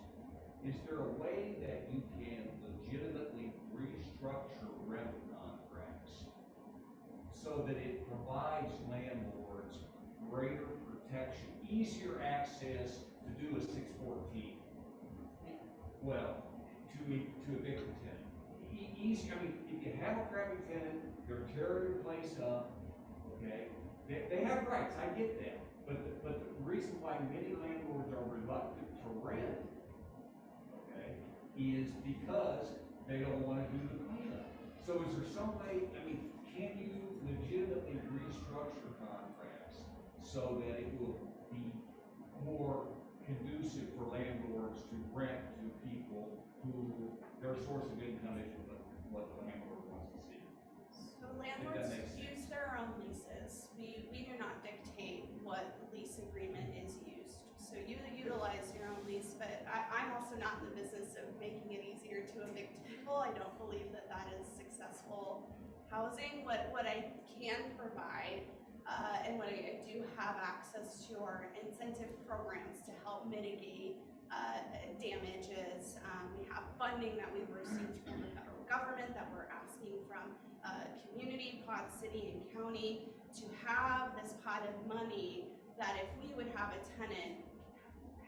is there a way that you can legitimately restructure rental contracts so that it provides landlords greater protection, easier access to do a 614? Well, to evict a tenant. Easy, I mean, if you have a crappy tenant, they're tearing your place up, okay? They have rights, I get that. But the reason why many landlords are reluctant to rent, okay, is because they don't want to do the cleanup. So is there some way, I mean, can you legitimately restructure contracts so that it will be more conducive for landlords to rent to people who their source of income is what the landlord wants to see? So landlords use their own leases. We do not dictate what lease agreement is used. So you utilize your own lease, but I'm also not in the business of making it easier to evict people. I don't believe that that is successful housing. What I can provide, and what I do have access to, are incentive programs to help mitigate damages. We have funding that we've received from the federal government that we're asking from community, pod, city, and county to have this pot of money that if we would have a tenant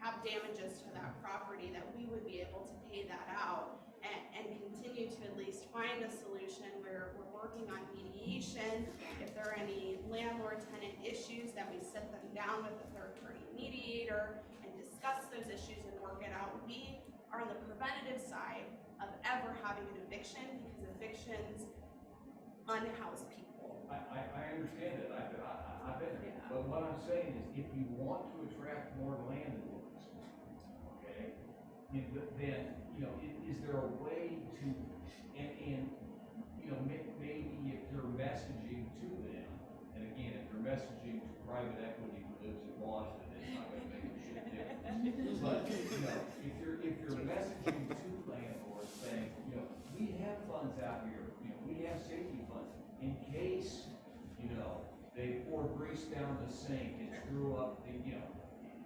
have damages to that property, that we would be able to pay that out and continue to at least find a solution where we're working on mediation. If there are any landlord-tenant issues, that we sit them down with a third-party mediator and discuss those issues and work it out. We are on the preventative side of ever having an eviction, because evictions unhouse people. I understand it. I've been there. Yeah. But what I'm saying is, if you want to attract more landlords, okay, then, you know, is there a way to, and you know, maybe if you're messaging to them, and again, if you're messaging to private equity who lives in Boston, it's not going to make a shit difference. But, you know, if you're messaging to landlords saying, you know, we have funds out here, you know, we have safety funds in case, you know, they pour grease down the sink and screw up the, you know,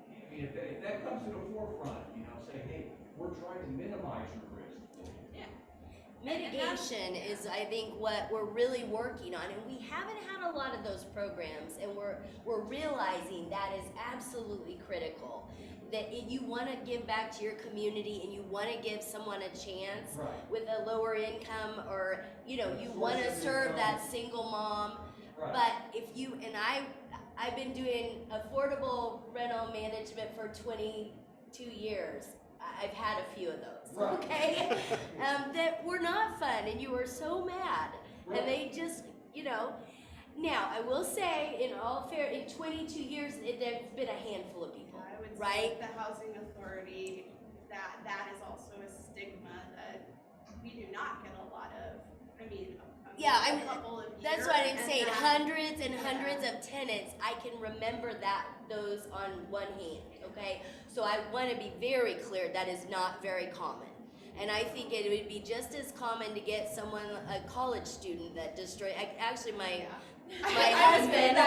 I mean, if that comes to the forefront, you know, say, hey, we're trying to minimize your risk. Yeah. Mitigation is, I think, what we're really working on, and we haven't had a lot of those programs, and we're realizing that is absolutely critical. That you want to give back to your community, and you want to give someone a chance with a lower income, or you know, you want to serve that single mom. Right. But if you and I've been doing affordable rental management for 22 years. I've had a few of those, okay? That were not fun, and you were so mad. And they just, you know. Now, I will say, in all fair, in 22 years, there's been a handful of people, I would right? say the housing authority, that is also a stigma that we do not get a lot of. I mean, a couple of years. That's what I'm saying. Hundreds and hundreds of tenants. I can remember those on one hand. Okay, so I want to be very clear that is not very common, and I think it would be just as common to get someone, a college student, that destroyed. Actually, my husband.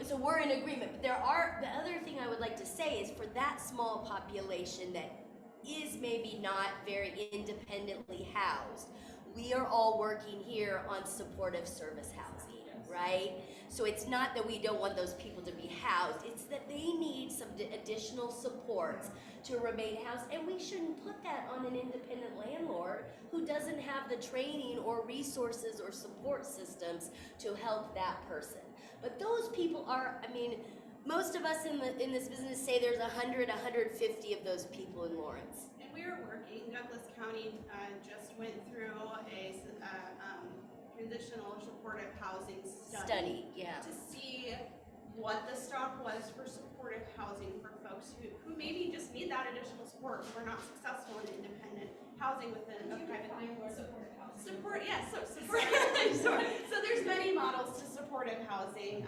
So we're in agreement. But the other thing I would like to say is, for that small population that is maybe not very independently housed, we are all working here on supportive service housing, right? So it's not that we don't want those people to be housed, it's that they need some additional supports to remain housed, and we shouldn't put that on an independent landlord who doesn't have the training or resources or support systems to help that person. But those people are, I mean, most of us in this business say there's 100, 150 of those people in Lawrence. And we are working. Douglas County just went through a transitional supportive housing study to see what the stock was for supportive housing for folks who maybe just need that additional support. We're not successful in independent housing within a private supportive housing. support. Yes, so support. So there's many models to supportive housing.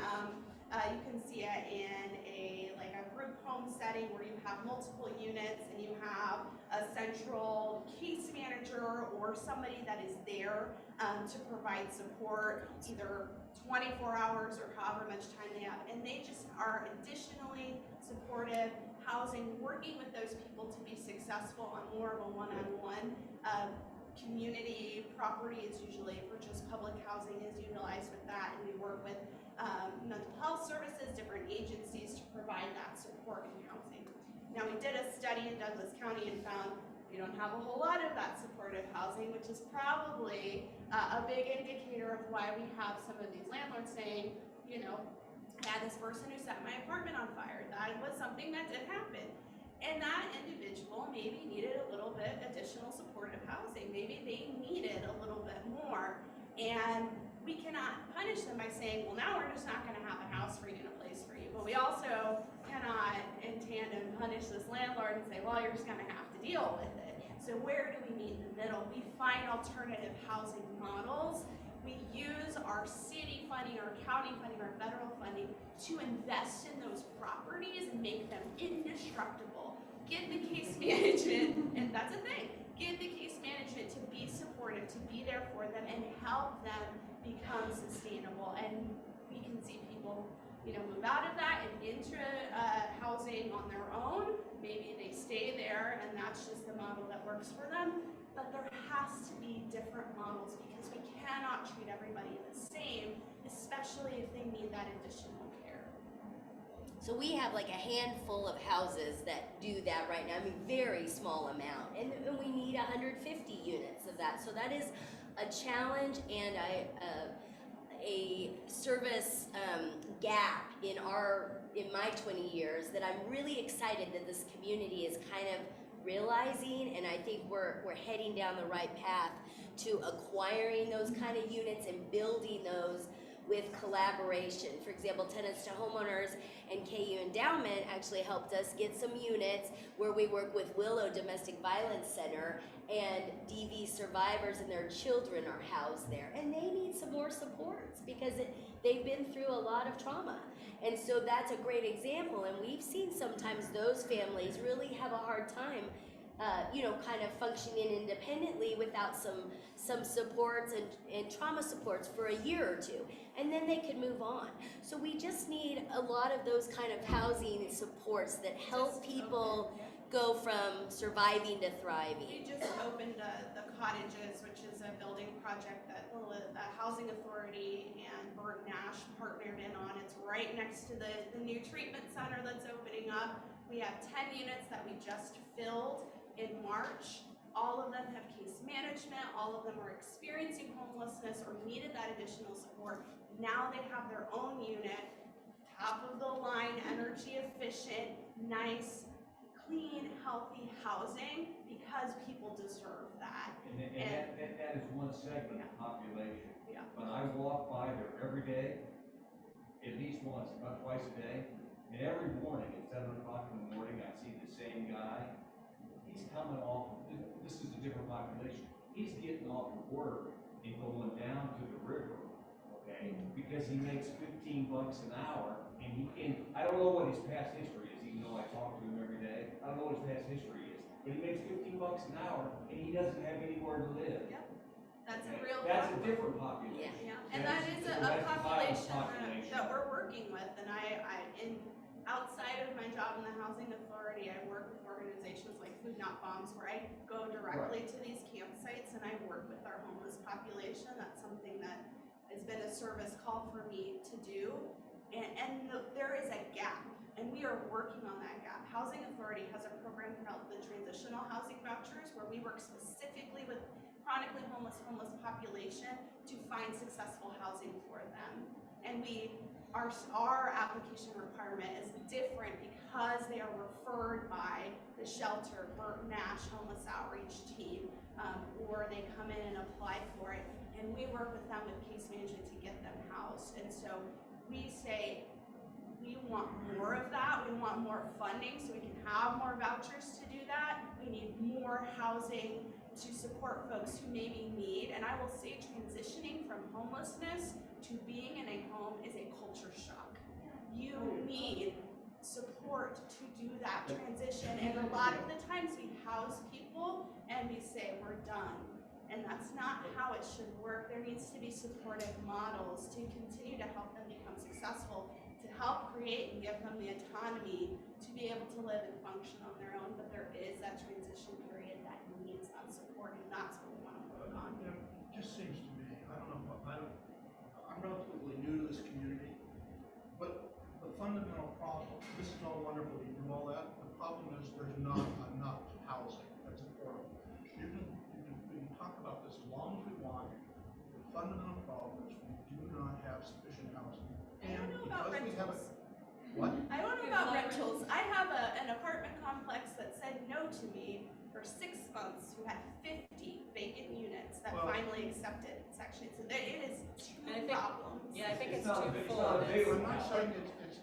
You can see it in a group home setting where you have multiple units and you have a central case manager or somebody that is there to provide support, either 24 hours or however much time they have. And they just are additionally supportive, housing, working with those people to be successful on more of a one-on-one. Community property is usually purchased, public housing is utilized with that, and we work with mental health services, different agencies to provide that support in housing. Now, we did a study in Douglas County and found we don't have a whole lot of that supportive housing, which is probably a big indicator of why we have some of these landlords saying, you know, I had this person who set my apartment on fire. That was something that did happen. And that individual maybe needed a little bit additional supportive housing. Maybe they needed a little bit more. And we cannot punish them by saying, well, now we're just not going to have a house for you and a place for you. But we also cannot in tandem punish this landlord and say, well, you're just going to have to deal with it. So where do we meet in the middle? We find alternative housing models. We use our city funding, our county funding, our federal funding to invest in those properties and make them indestructible. Get the case management, and that's a thing, get the case management to be supportive, to be there for them, and help them become sustainable. And we can see people, you know, move out of that and into housing on their own. Maybe they stay there, and that's just the model that works for them. But there has to be different models because we cannot treat everybody the same, especially if they need that additional care. So we have like a handful of houses that do that right now. I mean, very small amount, and we need 150 units of that. So that is a challenge and a service gap in my 20 years that I'm really excited that this community is kind of realizing, and I think we're heading down the right path to acquiring those kind of units and building those with collaboration. For example, Tenants to Homeowners and KU Endowment actually helped us get some units where we work with Willow Domestic Violence Center, and DV survivors and their children are housed there, and they need some more supports because they've been through a lot of trauma. And so that's a great example, and we've seen sometimes those families really have a hard time kind of functioning independently without some supports and trauma supports for a year or two, and then they can move on. So we just need a lot of those kind of housing supports that help people go from surviving to thriving. We just opened the Cottages, which is a building project that the Housing Authority and Burt Nash partnered in on. It's right next to the new treatment center that's opening up. We have 10 units that we just filled in March. All of them have case management. All of them are experiencing homelessness or needed that additional support. Now they have their own unit, top of the line, energy efficient, nice, clean, healthy housing because people deserve that. And that is one segment of the population. Yeah. But I walk by there every day, at least once, about twice a day, and every morning at 7 o'clock in the morning, I see the same guy. He's coming off, this is a different population. He's getting off of work and going down to the river, okay? Because he makes $15 an hour, and I don't know what his past history is, even though I talk to him every day. I don't know what his past history is, but he makes $15 an hour, and he doesn't have anywhere to live. Yep. That's a real That's a problem. different population. Yeah. And that is a population that we're working with, and outside of my job in the Housing Authority, I work with organizations like Food Not Bombs, where I go directly to these campsites and I work with our homeless population. That's something that has been a service call for me to do. There is a gap, and we are working on that gap. Housing Authority has a program called the Transitional Housing Vouchers, where we work specifically with chronically homeless population to find successful housing for them. And our application requirement is different because they are referred by the shelter, Burt Nash Homeless Outreach Team, or they come in and apply for it, and we work with them with case management to get them housed. And so we say we want more of that. We want more funding so we can have more vouchers to do that. We need more housing to support folks who maybe need, and I will say transitioning from homelessness to being in a home is a culture shock. you need support to do that transition. And a lot of the times we house people and we say, we're done. And that's not how it should work. There needs to be supportive models to continue to help them become successful, to help create and give them the autonomy to be able to live and function on their own. But there is that transition period that needs that support, and that's what we want to work on. You know, it just seems to me, I'm relatively new to this community, but the fundamental problem, this is all wonderful, you do all that, the problem is there's not enough housing that's affordable. We can talk about this as long as we want. The fundamental problem is we do not have sufficient housing. I don't know about because we haven't, rentals. what? I don't know about rentals. I have an apartment complex that said no to me for 6 months, who had 50 vacant units that finally accepted Section 8. So it is two problems. Yeah, I think it's not twofold. I'm not saying it's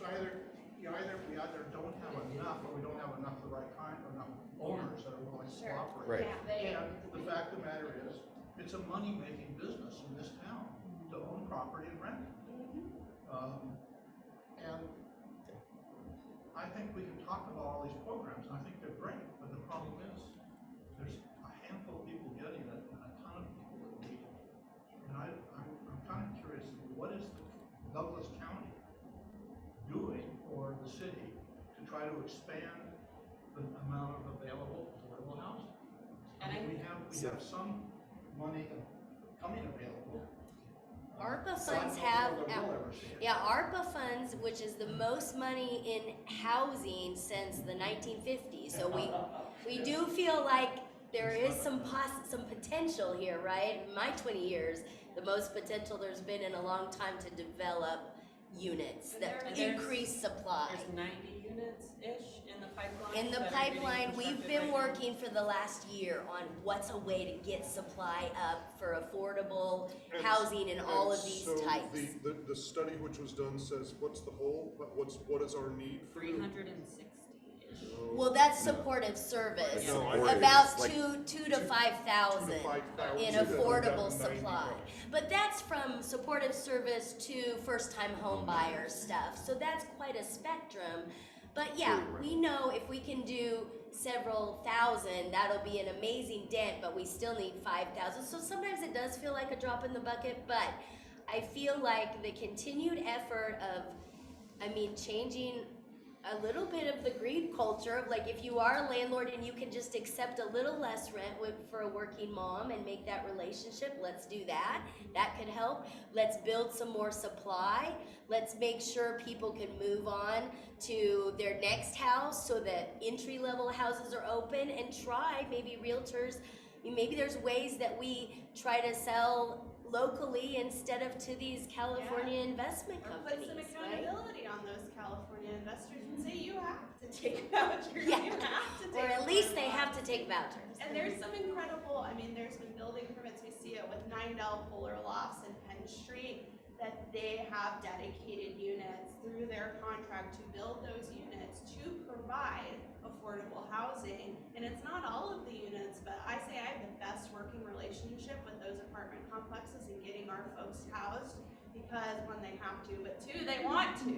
either, we either don't have enough, or we don't have enough of the right kind, or enough owners that are willing to cooperate. Right. Yeah, And the fact of the matter is, it's a money-making business in this town to own property and rent it. And I think we can talk about all these programs, and I think they're great, but the problem is, there's a handful of people getting it, and a ton of people that need it. And I'm kind of curious, what is Douglas County doing, or the city, to try to expand the amount of available affordable housing? And we have some money coming available. ARPA So I funds don't know have, whether we'll ever see it. yeah, ARPA funds, which is the most money in housing since the 1950s. So we do feel like there is some potential here, right? In my 20 years, the most potential there's been in a long time to develop units that increase supply. There's 90 units-ish in the pipeline. In the that are getting pipeline, we've constructed been right now. working for the last year on what's a way to get supply up for affordable And- housing in all of these so types. The study which was done says, what's the whole, what is our need for? 360-ish. Well, that's supportive service. No, I- Supportive About is like- 2 to 5,000 in affordable supply. But that's from supportive service to first-time home buyer stuff. So that's quite a spectrum. But yeah, we know if we can do several thousand, that'll be an amazing dent, but we still need 5,000. So sometimes it does feel like a drop in the bucket, but I feel like the continued effort of, changing a little bit of the greed culture of, like, if you are a landlord and you can just accept a little less rent for a working mom and make that relationship, let's do that. That could help. Let's build some more supply. Let's make sure people can move on to their next house so that entry-level houses are open, and try, maybe realtors, maybe there's ways that we try to sell locally instead of to these California investment Or companies, put some right? accountability on those California investors and say, you have to take vouchers, Yeah. you have to take Or at least they affordable have to take vouchers. And there's some incredible, there's been building permits, we see it with 9Del Polar Lofts and Penn Street, that they have dedicated units through their contract to build those units to provide affordable housing. And it's not all of the units, but I say I have the best working relationship with those apartment complexes and getting our folks housed, because one, they have to, but two, they want to.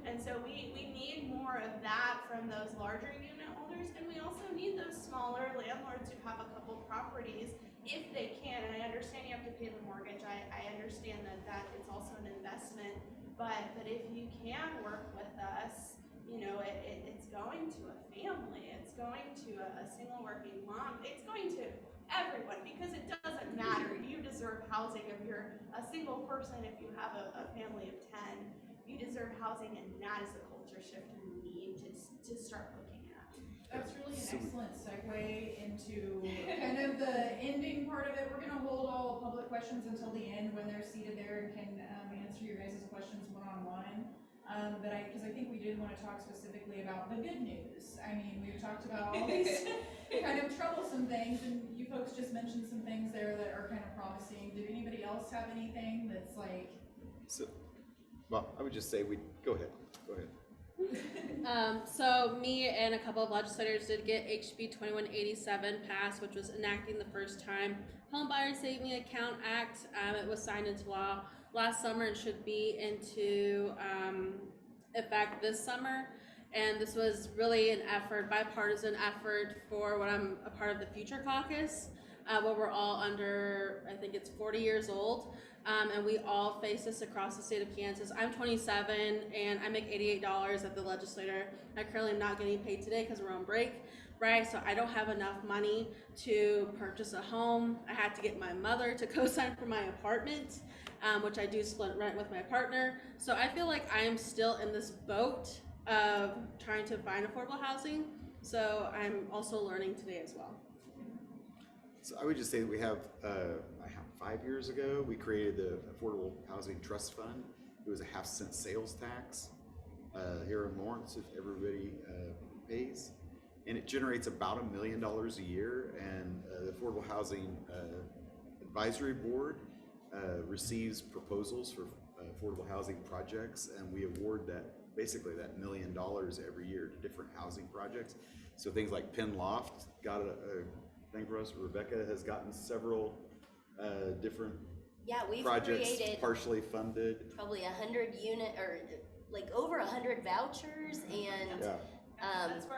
And so we need more of that from those larger unit holders, and we also need those smaller landlords who have a couple properties, if they can. And I understand you have to pay the mortgage, I understand that it's also an investment, but if you can work with us, it's going to a family, it's going to a single working mom, it's going to everyone, because it doesn't matter. You deserve housing if you're a single person, if you have a family of 10, you deserve housing, and that is the culture shift we need to start looking at. That's really an excellent segue into kind of the ending part of it. We're gonna hold all public questions until the end when they're seated there and can answer your guys' questions one-on-one. Because I think we did want to talk specifically about the good news. We've talked about all these kind of troublesome things, and you folks just mentioned some things there that are kind of promising. Did anybody else have anything that's like? Well, I would just say go ahead. So me and a couple of legislators did get HB 2187 passed, which was enacting the first time Home Buyer Saving Account Act. It was signed into law last summer and should be into effect this summer. And this was really an effort, bipartisan effort for what I'm a part of the Future Caucus, where we're all under, I think it's 40 years old. And we all face this across the state of Kansas. I'm 27 and I make $88 at the legislature. I currently am not getting paid today because we're on break, right? So I don't have enough money to purchase a home. I had to get my mother to co-sign for my apartment, which I do split rent with my partner. So I feel like I am still in this boat of trying to find affordable housing. So I'm also learning today as well. So I would just say that we have, 5 years ago, we created the Affordable Housing Trust Fund. It was a half-cent sales tax here in Lawrence if everybody pays. And it generates about $1 million a year. And the Affordable Housing Advisory Board receives proposals for affordable housing projects, and we award basically that $1 million every year to different housing projects. So things like Penn Loft got a thing for us. Rebecca has gotten several different we've projects created partially funded. probably 100 unit or like over 100 vouchers and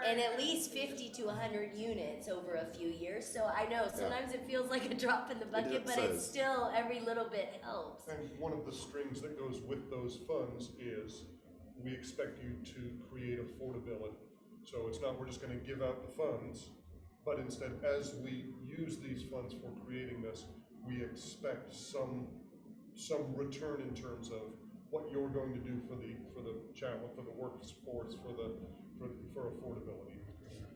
and at least 50 to 100 units over a few years. So I know sometimes it feels like a drop in the bucket, but it's still every little bit helps. And one of the strings that goes with those funds is we expect you to create affordability. So it's not we're just going to give out the funds, but instead, as we use these funds for creating this, we expect some return in terms of what you're going to do for the channel, for the workforce, for affordability.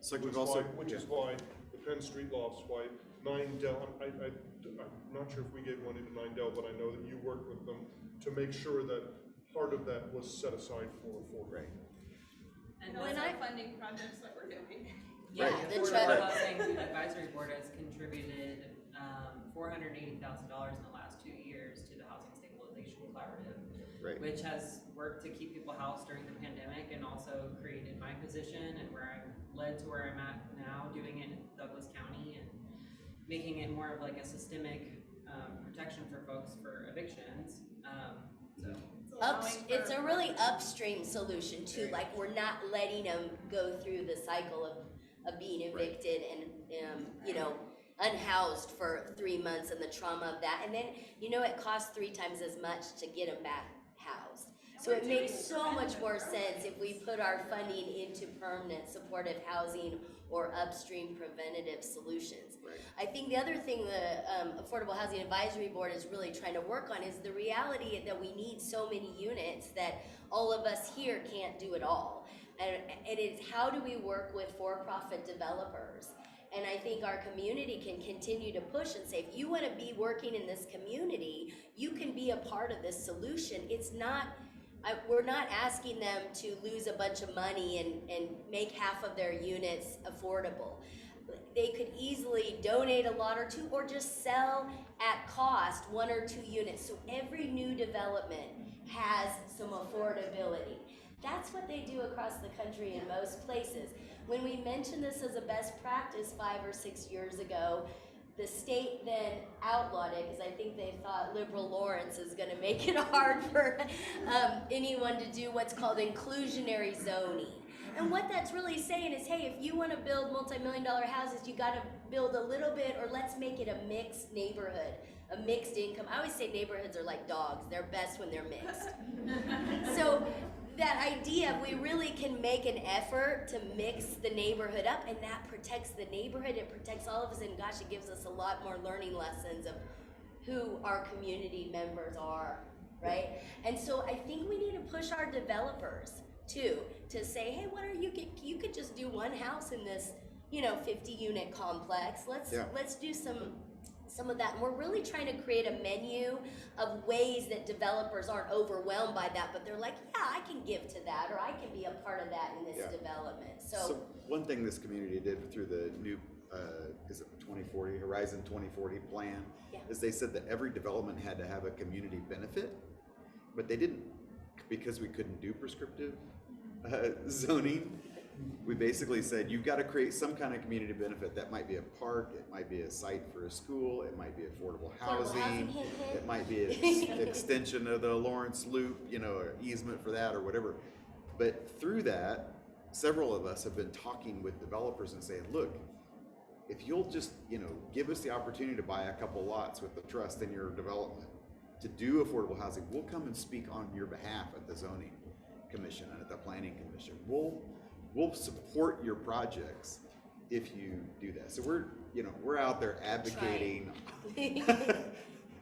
So which is why the Penn Street Lofts, why 9Del. I'm not sure if we gave money to 9Del, but I know that you worked with them to make sure that part of that was set aside for affordability. And those are funding projects that we're doing. Yeah, Right. the Affordable Housing Advisory Board has contributed $480,000 in the last 2 years to the Housing Stabilization Collaborative, which has worked to keep people housed during the pandemic and also created my position and where I'm led to where I'm at now, doing it in Douglas County and making it more of like a systemic protection for folks for evictions. It's a really upstream solution too. Like we're not letting them go through the cycle of being evicted and unhoused for 3 months and the trauma of that. And then, it costs 3 times as much to get them back housed. So it makes so much more sense if we put our funding into permanent supportive housing or upstream preventative solutions. I think the other thing the Affordable Housing Advisory Board is really trying to work on is the reality that we need so many units that all of us here can't do it all. And it is how do we work with for-profit developers? And I think our community can continue to push and say, if you want to be working in this community, you can be a part of this solution. It's not, we're not asking them to lose a bunch of money and make half of their units affordable. They could easily donate a lot or two or just sell at cost 1 or 2 units. So every new development has some affordability. That's what they do across the country in most places. When we mentioned this as a best practice 5 or 6 years ago, the state then outlawed it because I think they thought liberal Lawrence is going to make it hard for anyone to do what's called inclusionary zoning. And what that's really saying is, hey, if you want to build multi-million-dollar houses, you got to build a little bit, or let's make it a mixed neighborhood, a mixed income. I always say neighborhoods are like dogs. They're best when they're mixed. So that idea, we really can make an effort to mix the neighborhood up, and that protects the neighborhood, it protects all of us, and gosh, it gives us a lot more learning lessons of who our community members are, right? And so I think we need to push our developers too, to say, hey, what are you could just do one house in this, 50-unit complex. Let's do some of that. And we're really trying to create a menu of ways that developers aren't overwhelmed by that, but they're like, yeah, I can give to that, or I can be a part of that in this development. So one thing this community did through the new, is it 2040, Horizon 2040 plan, is they said that every development had to have a community benefit, but they didn't, because we couldn't do prescriptive zoning. We basically said, you've got to create some kind of community benefit. That might be a park, it might be a site for a school, it might be affordable housing, it might be an extension of the Lawrence Loop, or easement for that or whatever. But through that, several of us have been talking with developers and saying, look, if you'll just, give us the opportunity to buy a couple lots with the trust in your development to do affordable housing, we'll come and speak on your behalf at the zoning commission and at the planning commission. We'll support your projects if you do that. So we're out there advocating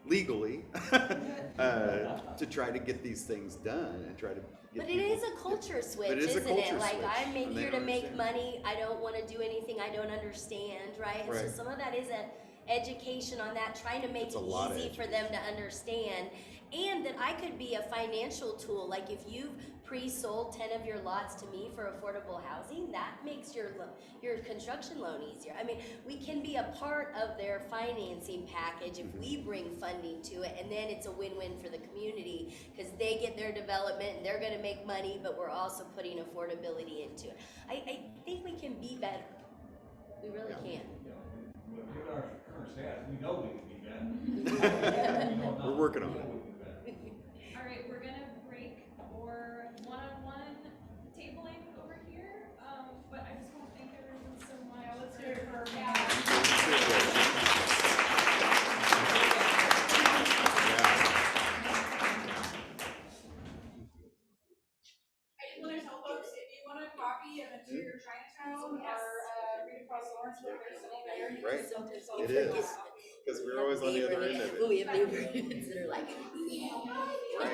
legally to try to get these things done and try to get But it is a culture switch, isn't it? Like, I'm here to make money. I don't want to do anything I don't understand, right? Right. So some of that is a education on that, trying to make It's it a lot of easy for them to understand. And that I could be a financial tool. Like, if you've pre-sold 10 of your lots to me for affordable housing, that makes your construction loan easier. I mean, we can be a part of their financing package if we bring funding to it, and then it's a win-win for the community because they get their development and they're going to make money, but we're also putting affordability into it. I think we can be better. We really can. Given our current status, we know we can be better. We're working on it. All right, we're gonna break for one-on-one tabling over here. But I just want to thank everyone so much. Yeah, let's hear it for I just want to tell folks, if you want a copy of Interior Chinatown or read across Lawrence, there's something there. You can Right. self-dissolve. It is. Because we're always on the other end of it. We have neighborhoods that are like,